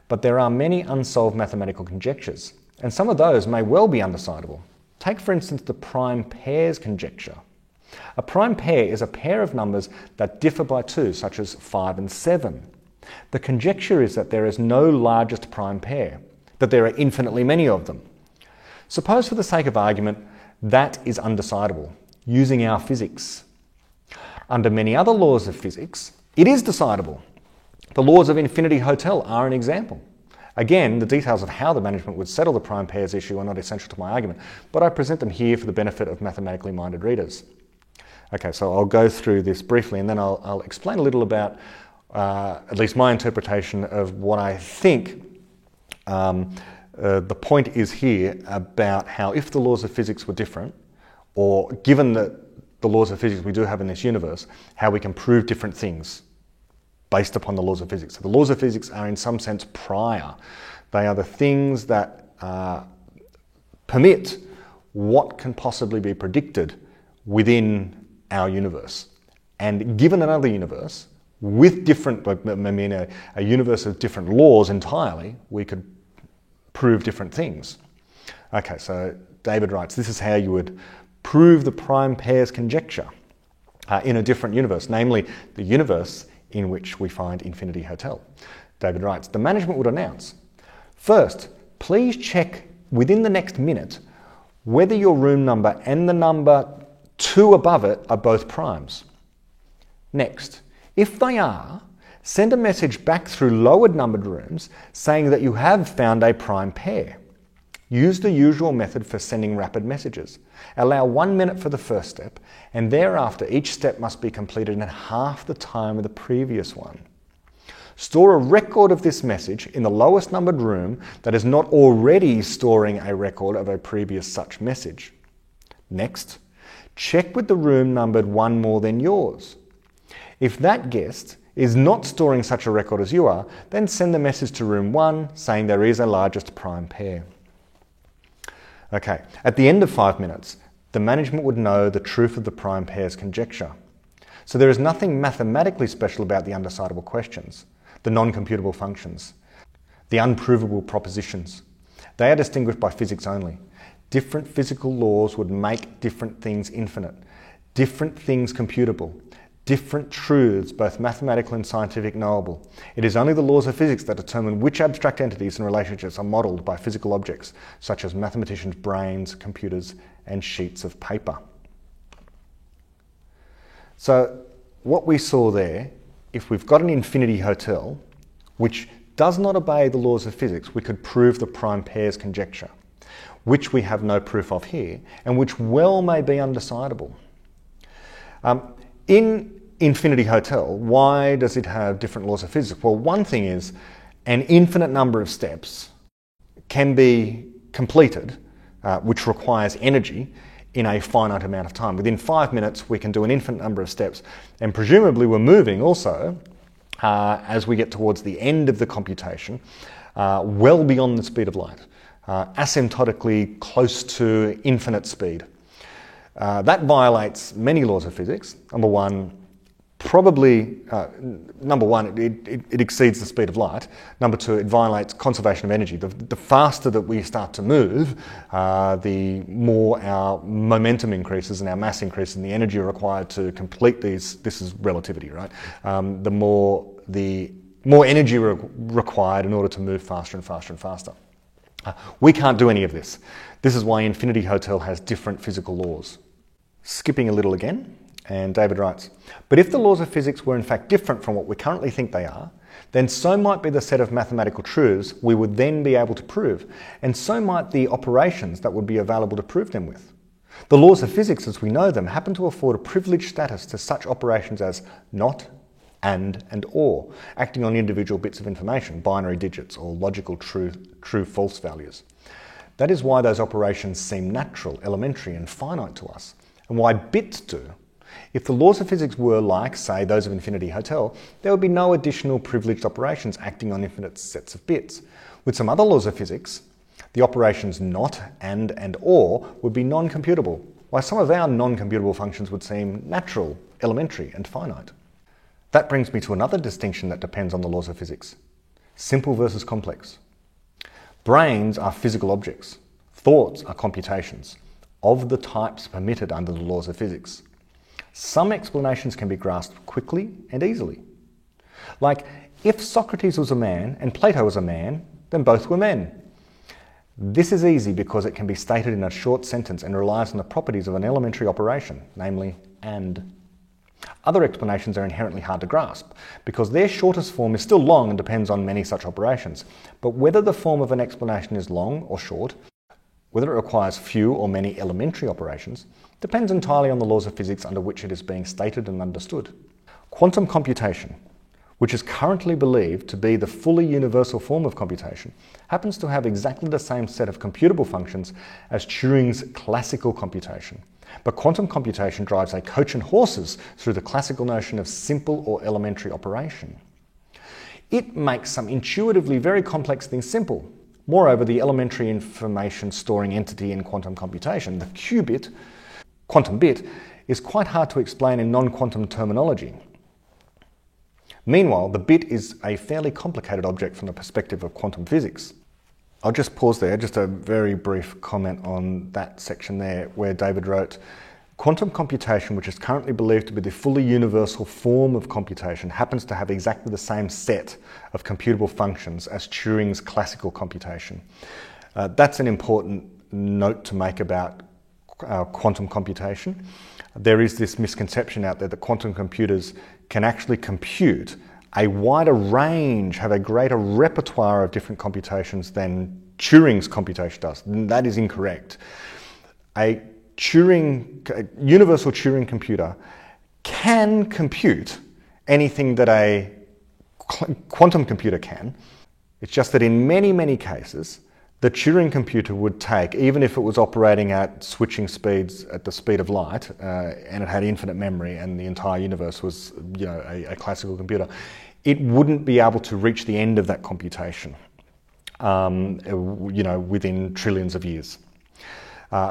But there are many unsolved mathematical conjectures, and some of those may well be undecidable. Take, for instance, the prime pairs conjecture. A prime pair is a pair of numbers that differ by 2, such as 5 and 7. The conjecture is that there is no largest prime pair, that there are infinitely many of them. Suppose for the sake of argument that is undecidable, using our physics. Under many other laws of physics, it is decidable. The laws of Infinity Hotel are an example. Again, the details of how the management would settle the prime pairs issue are not essential to my argument, but I present them here for the benefit of mathematically minded readers. Okay, so I'll go through this briefly and then I'll explain a little about at least my interpretation of what I think the point is here about how if the laws of physics were different, or given the laws of physics we do have in this universe, how we can prove different things based upon the laws of physics. So the laws of physics are in some sense prior. They are the things that permit what can possibly be predicted within our universe. And given another universe, with different, a universe of different laws entirely, we could prove different things. Okay, so David writes, this is how you would prove the prime pairs conjecture in a different universe, namely the universe in which we find Infinity Hotel. David writes, the management would announce, first, please check within the next minute whether your room number and the number 2 above it are both primes. Next, if they are, send a message back through lowered numbered rooms saying that you have found a prime pair. Use the usual method for sending rapid messages. Allow 1 minute for the first step, and thereafter each step must be completed in half the time of the previous one. Store a record of this message in the lowest numbered room that is not already storing a record of a previous such message. Next, check with the room numbered 1 more than yours. If that guest is not storing such a record as you are, then send the message to room 1 saying there is a largest prime pair. Okay, at the end of 5 minutes, the management would know the truth of the prime pairs conjecture. So there is nothing mathematically special about the undecidable questions, the non-computable functions, the unprovable propositions. They are distinguished by physics only. Different physical laws would make different things infinite, different things computable, different truths, both mathematical and scientific, knowable. It is only the laws of physics that determine which abstract entities and relationships are modelled by physical objects, such as mathematicians' brains, computers, and sheets of paper. So what we saw there, if we've got an Infinity Hotel, which does not obey the laws of physics, we could prove the prime pairs conjecture, which we have no proof of here, and which well may be undecidable. In Infinity Hotel, why does it have different laws of physics? Well, one thing is an infinite number of steps can be completed, which requires energy, in a finite amount of time. Within 5 minutes, we can do an infinite number of steps, and presumably we're moving also, as we get towards the end of the computation, well beyond the speed of light, asymptotically close to infinite speed. That violates many laws of physics. Number one, it exceeds the speed of light. Number two, it violates conservation of energy. The faster that we start to move, the more our momentum increases and our mass increases and the energy required to complete these. This is relativity, right? The more energy required in order to move faster and faster and faster. We can't do any of this. This is why Infinity Hotel has different physical laws. Skipping a little again, and David writes, but if the laws of physics were in fact different from what we currently think they are, then so might be the set of mathematical truths we would then be able to prove, and so might the operations that would be available to prove them with. The laws of physics as we know them happen to afford a privileged status to such operations as not, and or, acting on individual bits of information, binary digits, or logical true-false values. That is why those operations seem natural, elementary, and finite to us, and why bits do. If the laws of physics were like, say, those of Infinity Hotel, there would be no additional privileged operations acting on infinite sets of bits. With some other laws of physics, the operations not, and or would be non-computable, while some of our non-computable functions would seem natural, elementary, and finite. That brings me to another distinction that depends on the laws of physics. Simple versus complex. Brains are physical objects. Thoughts are computations of the types permitted under the laws of physics. Some explanations can be grasped quickly and easily. Like, if Socrates was a man and Plato was a man, then both were men. This is easy because it can be stated in a short sentence and relies on the properties of an elementary operation, namely and. Other explanations are inherently hard to grasp because their shortest form is still long and depends on many such operations. But whether the form of an explanation is long or short, whether it requires few or many elementary operations, depends entirely on the laws of physics under which it is being stated and understood. Quantum computation, which is currently believed to be the fully universal form of computation, happens to have exactly the same set of computable functions as Turing's classical computation. But quantum computation drives a coach and horses through the classical notion of simple or elementary operation. It makes some intuitively very complex things simple. Moreover, the elementary information storing entity in quantum computation, the qubit, quantum bit, is quite hard to explain in non-quantum terminology. Meanwhile, the bit is a fairly complicated object from the perspective of quantum physics. I'll just pause there, just a very brief comment on that section there where David wrote, quantum computation, which is currently believed to be the fully universal form of computation, happens to have exactly the same set of computable functions as Turing's classical computation. That's an important note to make about quantum computation. There is this misconception out there that quantum computers can actually compute a wider range, have a greater repertoire of different computations than Turing's computation does. That is incorrect. A universal Turing computer can compute anything that a quantum computer can. It's just that in many, many cases, the Turing computer would take, even if it was operating at switching speeds at the speed of light, and it had infinite memory and the entire universe was, a classical computer, it wouldn't be able to reach the end of that computation, within trillions of years.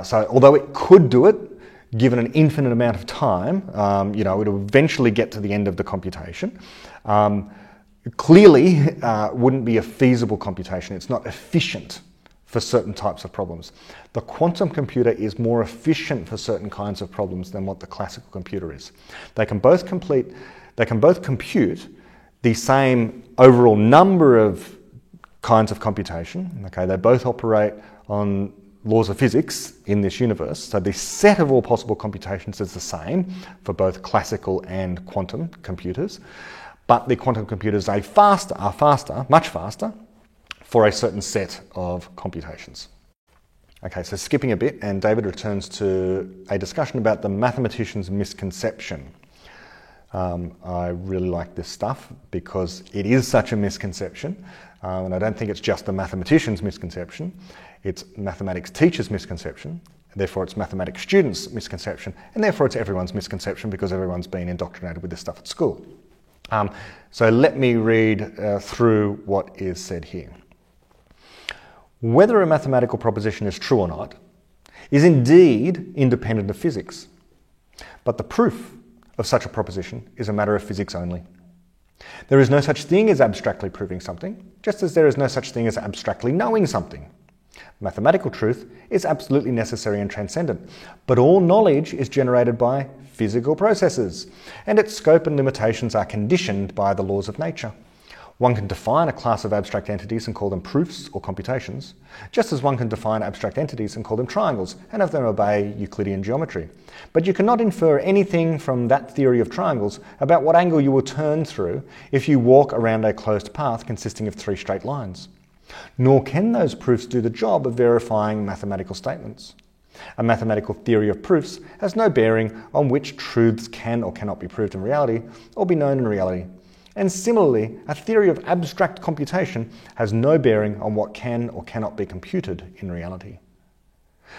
So although it could do it, given an infinite amount of time, it would eventually get to the end of the computation. Clearly wouldn't be a feasible computation. It's not efficient for certain types of problems. The quantum computer is more efficient for certain kinds of problems than what the classical computer is. They can both compute the same overall number of kinds of computation. Okay, they both operate on laws of physics in this universe. So the set of all possible computations is the same for both classical and quantum computers. But the quantum computers are faster, much faster, for a certain set of computations. Okay, so skipping a bit, and David returns to a discussion about the mathematician's misconception. I really like this stuff because it is such a misconception, and I don't think it's just the mathematician's misconception, it's mathematics teachers' misconception, therefore it's mathematics students' misconception, and therefore it's everyone's misconception because everyone's been indoctrinated with this stuff at school. So let me read through what is said here. Whether a mathematical proposition is true or not is indeed independent of physics, but the proof of such a proposition is a matter of physics only. There is no such thing as abstractly proving something, just as there is no such thing as abstractly knowing something. Mathematical truth is absolutely necessary and transcendent, but all knowledge is generated by physical processes, and its scope and limitations are conditioned by the laws of nature. One can define a class of abstract entities and call them proofs or computations, just as one can define abstract entities and call them triangles and have them obey Euclidean geometry. But you cannot infer anything from that theory of triangles about what angle you will turn through if you walk around a closed path consisting of 3 straight lines. Nor can those proofs do the job of verifying mathematical statements. A mathematical theory of proofs has no bearing on which truths can or cannot be proved in reality or be known in reality. And similarly, a theory of abstract computation has no bearing on what can or cannot be computed in reality.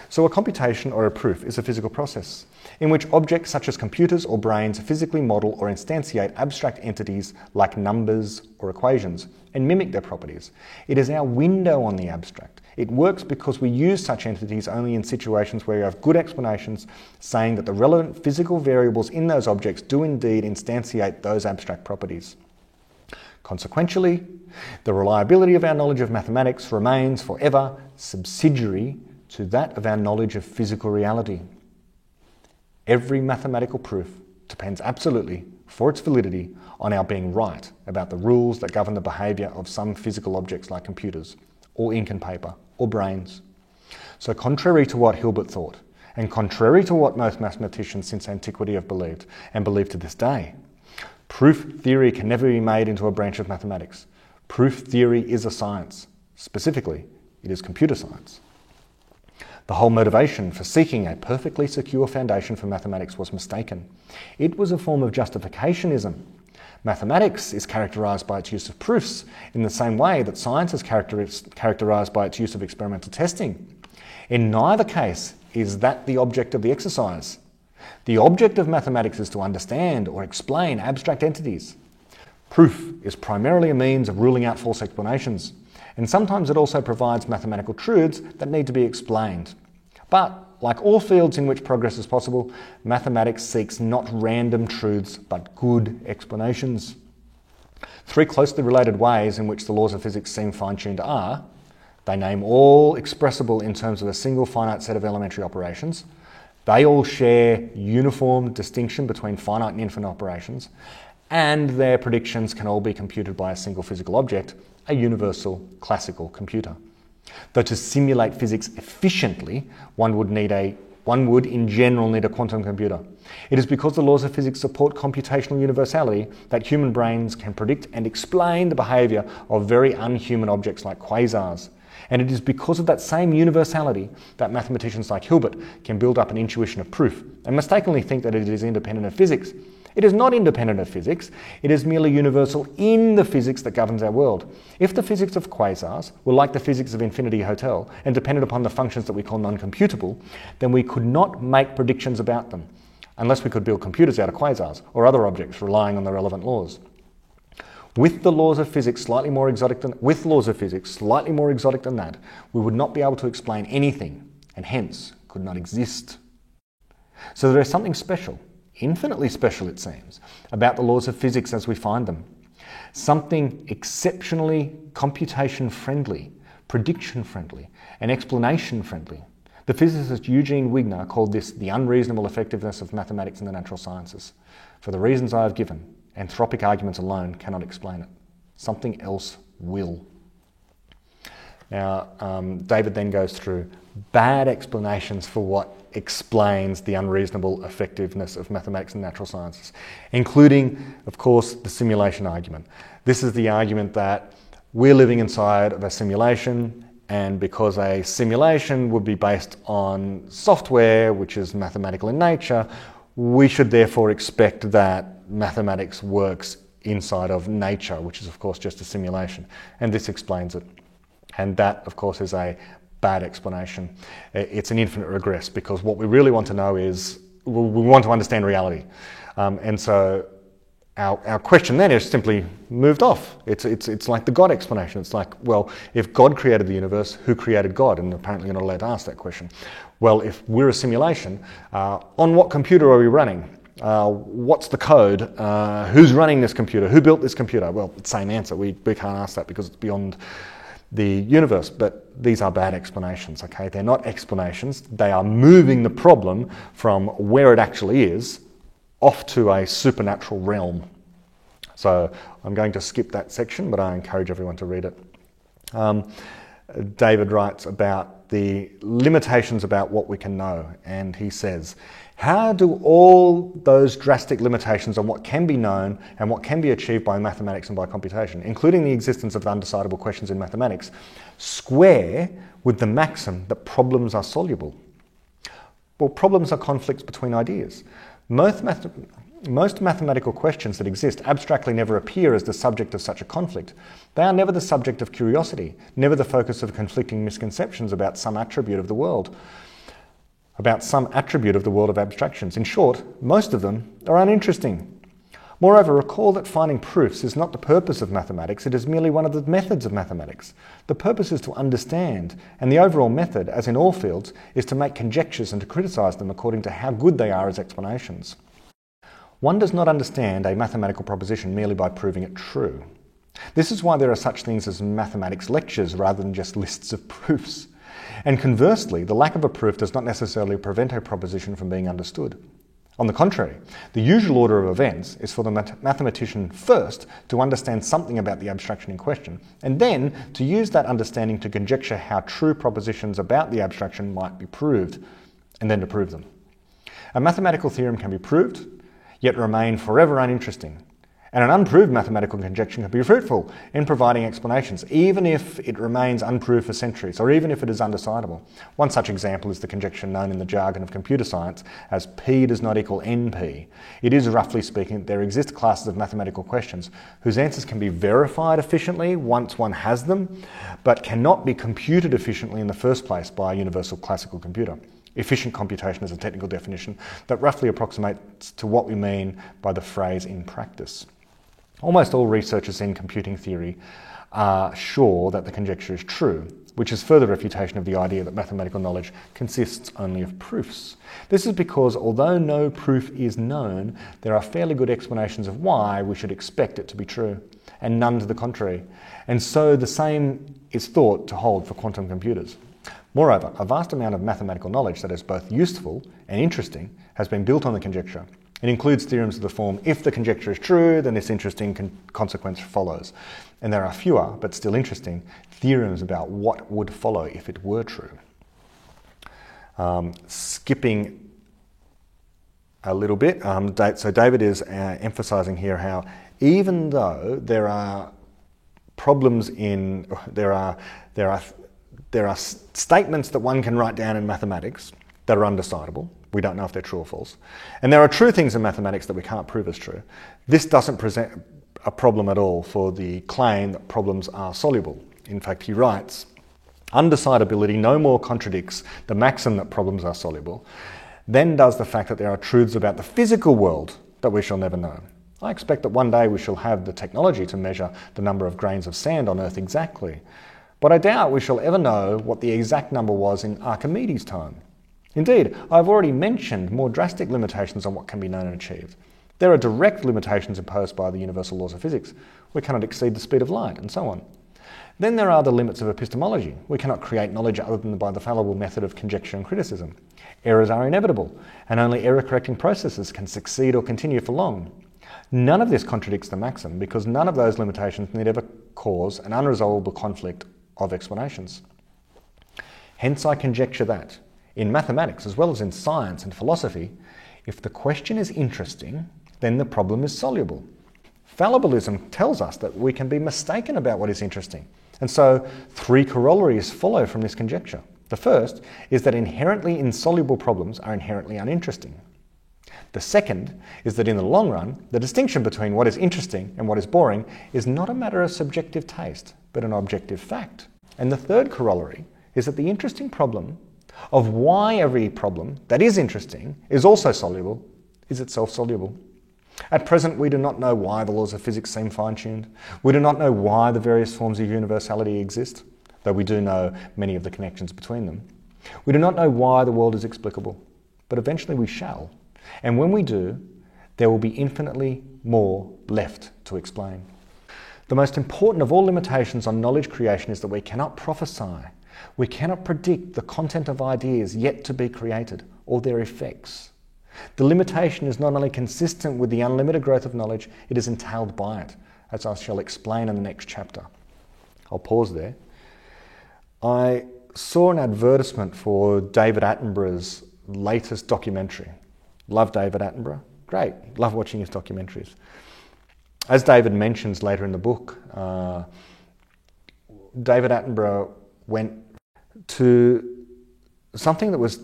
So a computation or a proof is a physical process in which objects such as computers or brains physically model or instantiate abstract entities like numbers or equations and mimic their properties. It is our window on the abstract. It works because we use such entities only in situations where we have good explanations saying that the relevant physical variables in those objects do indeed instantiate those abstract properties. Consequently, the reliability of our knowledge of mathematics remains forever subsidiary to that of our knowledge of physical reality. Every mathematical proof depends absolutely, for its validity, on our being right about the rules that govern the behaviour of some physical objects like computers, or ink and paper, or brains. So contrary to what Hilbert thought, and contrary to what most mathematicians since antiquity have believed, and believe to this day, proof theory can never be made into a branch of mathematics. Proof theory is a science. Specifically, it is computer science. The whole motivation for seeking a perfectly secure foundation for mathematics was mistaken. It was a form of justificationism. Mathematics is characterised by its use of proofs in the same way that science is characterised by its use of experimental testing. In neither case is that the object of the exercise. The object of mathematics is to understand or explain abstract entities. Proof is primarily a means of ruling out false explanations, and sometimes it also provides mathematical truths that need to be explained. But, like all fields in which progress is possible, mathematics seeks not random truths, but good explanations. Three closely related ways in which the laws of physics seem fine-tuned are: they name all expressible in terms of a single finite set of elementary operations, they all share uniform distinction between finite and infinite operations, and their predictions can all be computed by a single physical object, a universal classical computer. Though to simulate physics efficiently, one would in general need a quantum computer. It is because the laws of physics support computational universality that human brains can predict and explain the behaviour of very unhuman objects like quasars. And it is because of that same universality that mathematicians like Hilbert can build up an intuition of proof and mistakenly think that it is independent of physics. It is not independent of physics, it is merely universal in the physics that governs our world. If the physics of quasars were like the physics of Infinity Hotel and depended upon the functions that we call non-computable, then we could not make predictions about them, unless we could build computers out of quasars or other objects relying on the relevant laws. With laws of physics slightly more exotic than that, we would not be able to explain anything, and hence could not exist. So there is something special, infinitely special it seems, about the laws of physics as we find them. Something exceptionally computation-friendly, prediction-friendly, and explanation-friendly. The physicist Eugene Wigner called this the unreasonable effectiveness of mathematics in the natural sciences. For the reasons I have given, anthropic arguments alone cannot explain it. Something else will. Now, David then goes through bad explanations for what explains the unreasonable effectiveness of mathematics and natural sciences, including, of course, the simulation argument. This is the argument that we're living inside of a simulation, and because a simulation would be based on software, which is mathematical in nature, we should therefore expect that mathematics works inside of nature, which is of course just a simulation. And this explains it. And that, of course, is a bad explanation. It's an infinite regress, because what we really want to know is, we want to understand reality. And so our question then is simply moved off. It's like the God explanation. It's like, well, if God created the universe, who created God? And apparently you're not allowed to ask that question. Well, if we're a simulation, on what computer are we running? What's the code? Who's running this computer? Who built this computer? Well, it's the same answer. We can't ask that because it's beyond the universe. But these are bad explanations, okay? They're not explanations. They are moving the problem from where it actually is off to a supernatural realm. So I'm going to skip that section, but I encourage everyone to read it. David writes about the limitations about what we can know, and he says, how do all those drastic limitations on what can be known and what can be achieved by mathematics and by computation, including the existence of undecidable questions in mathematics, square with the maxim that problems are soluble? Well, problems are conflicts between ideas. Most mathematical questions that exist abstractly never appear as the subject of such a conflict. They are never the subject of curiosity, never the focus of conflicting misconceptions about some attribute of the world, of abstractions. In short, most of them are uninteresting. Moreover, recall that finding proofs is not the purpose of mathematics, it is merely one of the methods of mathematics. The purpose is to understand, and the overall method, as in all fields, is to make conjectures and to criticise them according to how good they are as explanations. One does not understand a mathematical proposition merely by proving it true. This is why there are such things as mathematics lectures rather than just lists of proofs. And conversely, the lack of a proof does not necessarily prevent a proposition from being understood. On the contrary, the usual order of events is for the mathematician first to understand something about the abstraction in question, and then to use that understanding to conjecture how true propositions about the abstraction might be proved, and then to prove them. A mathematical theorem can be proved, yet remain forever uninteresting. And an unproved mathematical conjecture can be fruitful in providing explanations, even if it remains unproved for centuries, or even if it is undecidable. One such example is the conjecture known in the jargon of computer science as P does not equal NP. It is, roughly speaking, that there exist classes of mathematical questions whose answers can be verified efficiently once one has them, but cannot be computed efficiently in the first place by a universal classical computer. Efficient computation is a technical definition that roughly approximates to what we mean by the phrase in practice. Almost all researchers in computing theory are sure that the conjecture is true, which is further refutation of the idea that mathematical knowledge consists only of proofs. This is because although no proof is known, there are fairly good explanations of why we should expect it to be true, and none to the contrary. And so the same is thought to hold for quantum computers. Moreover, a vast amount of mathematical knowledge that is both useful and interesting has been built on the conjecture. It includes theorems of the form, if the conjecture is true, then this interesting consequence follows. And there are fewer, but still interesting, theorems about what would follow if it were true. Skipping a little bit, so David is emphasising here how even though there are problems in, there are statements that one can write down in mathematics that are undecidable. We don't know if they're true or false. And there are true things in mathematics that we can't prove as true. This doesn't present a problem at all for the claim that problems are soluble. In fact, he writes, undecidability no more contradicts the maxim that problems are soluble than does the fact that there are truths about the physical world that we shall never know. I expect that one day we shall have the technology to measure the number of grains of sand on Earth exactly, but I doubt we shall ever know what the exact number was in Archimedes' time. Indeed, I've already mentioned more drastic limitations on what can be known and achieved. There are direct limitations imposed by the universal laws of physics. We cannot exceed the speed of light, and so on. Then there are the limits of epistemology. We cannot create knowledge other than by the fallible method of conjecture and criticism. Errors are inevitable, and only error-correcting processes can succeed or continue for long. None of this contradicts the maxim, because none of those limitations need ever cause an unresolvable conflict of explanations. Hence I conjecture that, in mathematics as well as in science and philosophy, if the question is interesting, then the problem is soluble. Fallibilism tells us that we can be mistaken about what is interesting, and so three corollaries follow from this conjecture. The first is that inherently insoluble problems are inherently uninteresting. The second is that in the long run, the distinction between what is interesting and what is boring is not a matter of subjective taste, but an objective fact. And the third corollary is that the interesting problem of why every problem that is interesting is also soluble is itself soluble. At present, we do not know why the laws of physics seem fine-tuned. We do not know why the various forms of universality exist, though we do know many of the connections between them. We do not know why the world is explicable, but eventually we shall. And when we do, there will be infinitely more left to explain. The most important of all limitations on knowledge creation is that we cannot prophesy. We cannot predict the content of ideas yet to be created or their effects. The limitation is not only consistent with the unlimited growth of knowledge, it is entailed by it, as I shall explain in the next chapter. I'll pause there. I saw an advertisement for David Attenborough's latest documentary. Love David Attenborough. Great. Love watching his documentaries. As David mentions later in the book, David Attenborough went to something that was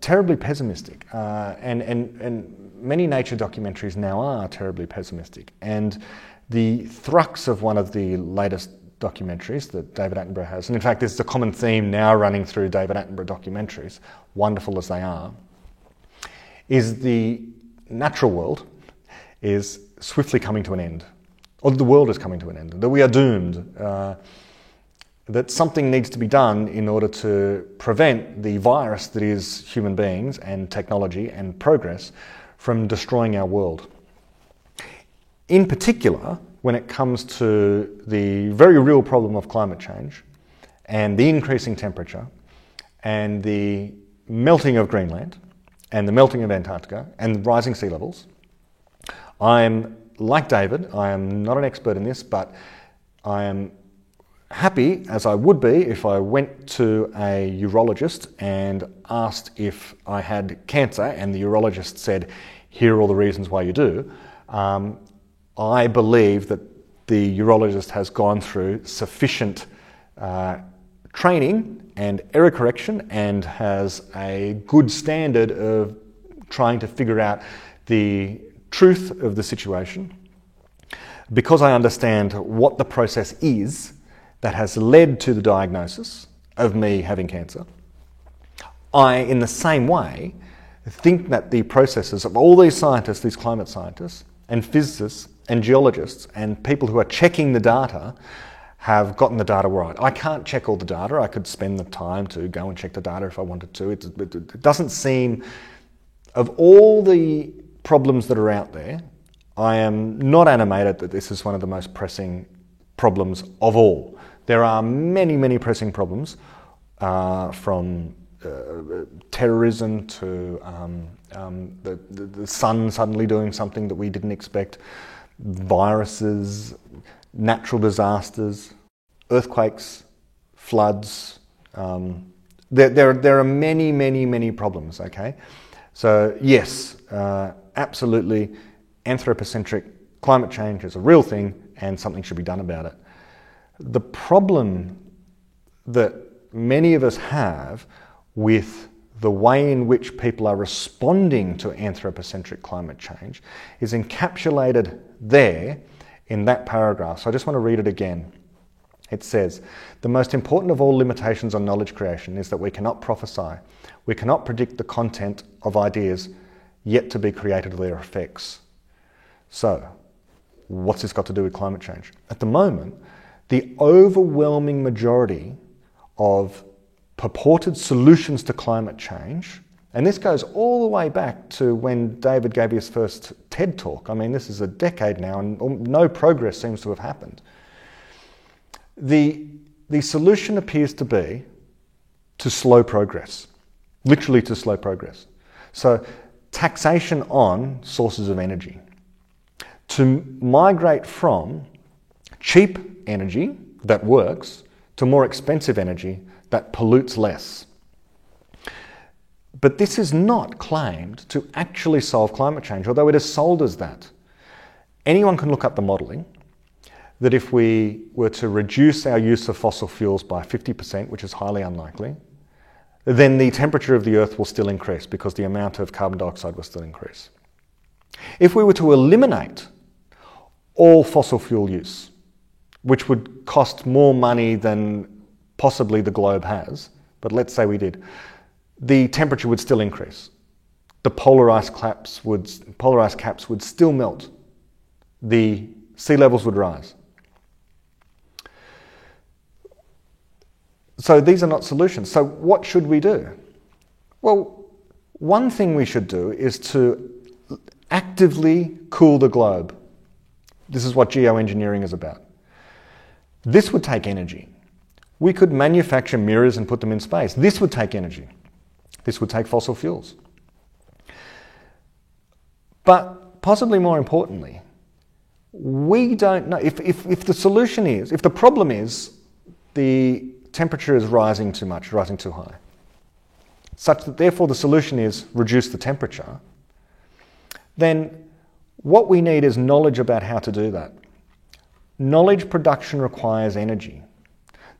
terribly pessimistic, and many nature documentaries now are terribly pessimistic. And the thrux of one of the latest documentaries that David Attenborough has, and in fact this is a common theme now running through David Attenborough documentaries, wonderful as they are, is the natural world is swiftly coming to an end, or the world is coming to an end, that we are doomed, that something needs to be done in order to prevent the virus that is human beings and technology and progress from destroying our world. In particular, when it comes to the very real problem of climate change and the increasing temperature and the melting of Greenland and the melting of Antarctica and rising sea levels, I'm like David. I am not an expert in this, but I am happy, as I would be if I went to a urologist and asked if I had cancer and the urologist said, here are all the reasons why you do. I believe that the urologist has gone through sufficient training and error correction and has a good standard of trying to figure out the truth of the situation. Because I understand what the process is that has led to the diagnosis of me having cancer, I, in the same way, think that the processes of all these scientists, these climate scientists, and physicists, and geologists, and people who are checking the data have gotten the data right. I can't check all the data. I could spend the time to go and check the data if I wanted to. It doesn't seem, of all the problems that are out there, I am not animated that this is one of the most pressing problems of all. There are many, many pressing problems, from terrorism to the sun suddenly doing something that we didn't expect, viruses, natural disasters, earthquakes, floods. There are many, many, many problems, okay? So yes, absolutely, anthropocentric climate change is a real thing and something should be done about it. The problem that many of us have with the way in which people are responding to anthropocentric climate change is encapsulated there in that paragraph. So I just want to read it again. It says, the most important of all limitations on knowledge creation is that we cannot prophesy. We cannot predict the content of ideas yet to be created or their effects. So, what's this got to do with climate change? At the moment, the overwhelming majority of purported solutions to climate change, and this goes all the way back to when David gave his first TED talk. I mean, this is a decade now and no progress seems to have happened. The solution appears to be to slow progress, literally to slow progress. So taxation on sources of energy, to migrate from cheap energy that works to more expensive energy that pollutes less. But this is not claimed to actually solve climate change, although it is sold as that. Anyone can look up the modelling that if we were to reduce our use of fossil fuels by 50%, which is highly unlikely, then the temperature of the Earth will still increase because the amount of carbon dioxide will still increase. If we were to eliminate all fossil fuel use, which would cost more money than possibly the globe has, but let's say we did, the temperature would still increase. The polar ice caps would still melt. The sea levels would rise. So these are not solutions. So what should we do? Well, one thing we should do is to actively cool the globe. This is what geoengineering is about. This would take energy. We could manufacture mirrors and put them in space. This would take energy. This would take fossil fuels. But possibly more importantly, we don't know, if the solution is, if the problem is the temperature is rising too much, rising too high, such that therefore the solution is reduce the temperature, then what we need is knowledge about how to do that. Knowledge production requires energy.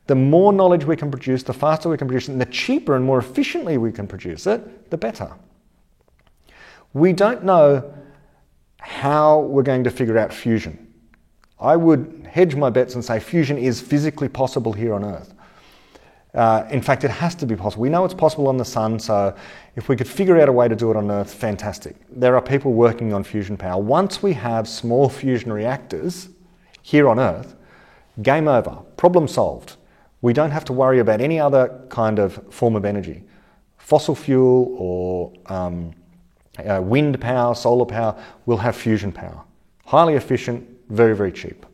The more knowledge we can produce, the faster we can produce it, and the cheaper and more efficiently we can produce it, the better. We don't know how we're going to figure out fusion. I would hedge my bets and say fusion is physically possible here on Earth. In fact, it has to be possible. We know it's possible on the sun, so if we could figure out a way to do it on Earth, fantastic. There are people working on fusion power. Once we have small fusion reactors here on Earth, game over, problem solved. We don't have to worry about any other kind of form of energy. Fossil fuel or wind power, solar power, will have fusion power. Highly efficient, very, very cheap.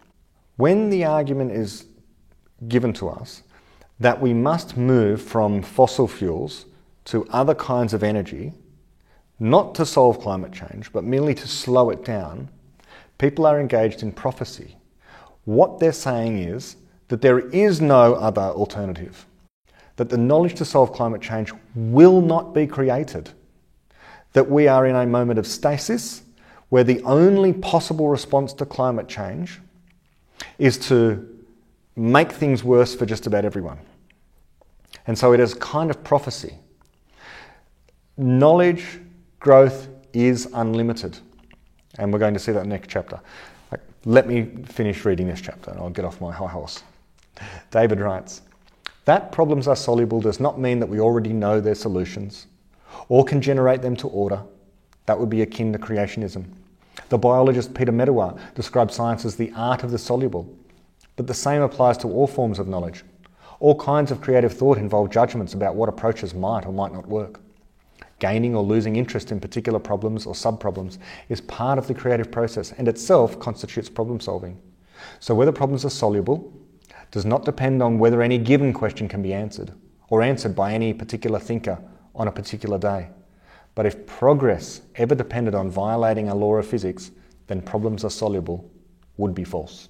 When the argument is given to us that we must move from fossil fuels to other kinds of energy not to solve climate change, but merely to slow it down, people are engaged in prophecy. What they're saying is that there is no other alternative, that the knowledge to solve climate change will not be created, that we are in a moment of stasis where the only possible response to climate change is to make things worse for just about everyone. And so it is kind of prophecy. Knowledge growth is unlimited. And we're going to see that in the next chapter. Let me finish reading this chapter and I'll get off my high horse. David writes, "That problems are soluble does not mean that we already know their solutions or can generate them to order. That would be akin to creationism. The biologist Peter Medawar describes science as the art of the soluble, but the same applies to all forms of knowledge. All kinds of creative thought involve judgments about what approaches might or might not work. Gaining or losing interest in particular problems or sub-problems is part of the creative process and itself constitutes problem solving. So whether problems are soluble does not depend on whether any given question can be answered or answered by any particular thinker on a particular day. But if progress ever depended on violating a law of physics, then problems are soluble would be false."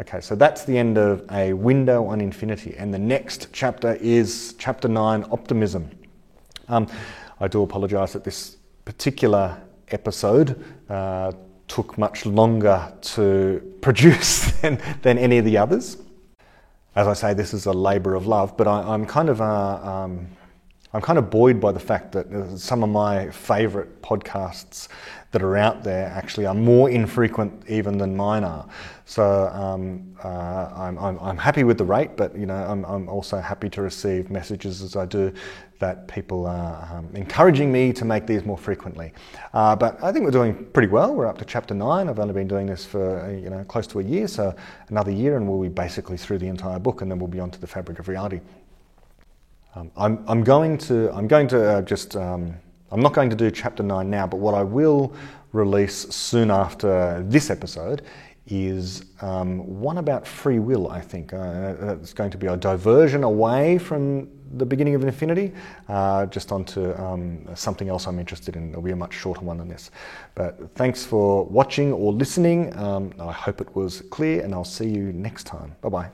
Okay, so that's the end of A Window on Infinity, and the next chapter is chapter 9, Optimism. I do apologise that this particular episode took much longer to produce than any of the others. As I say, this is a labour of love, but I'm kind of buoyed by the fact that some of my favourite podcasts that are out there actually are more infrequent even than mine are. So I'm happy with the rate, but I'm also happy to receive messages as I do that people are encouraging me to make these more frequently. But I think we're doing pretty well. We're up to chapter 9. I've only been doing this for close to a year, so another year, and we'll be basically through the entire book, and then we'll be on to the Fabric of Reality. I'm not going to do chapter 9 now, but what I will release soon after this episode is one about free will, I think. It's going to be a diversion away from the beginning of Infinity, just onto something else I'm interested in. It'll be a much shorter one than this. But thanks for watching or listening. I hope it was clear, and I'll see you next time. Bye-bye.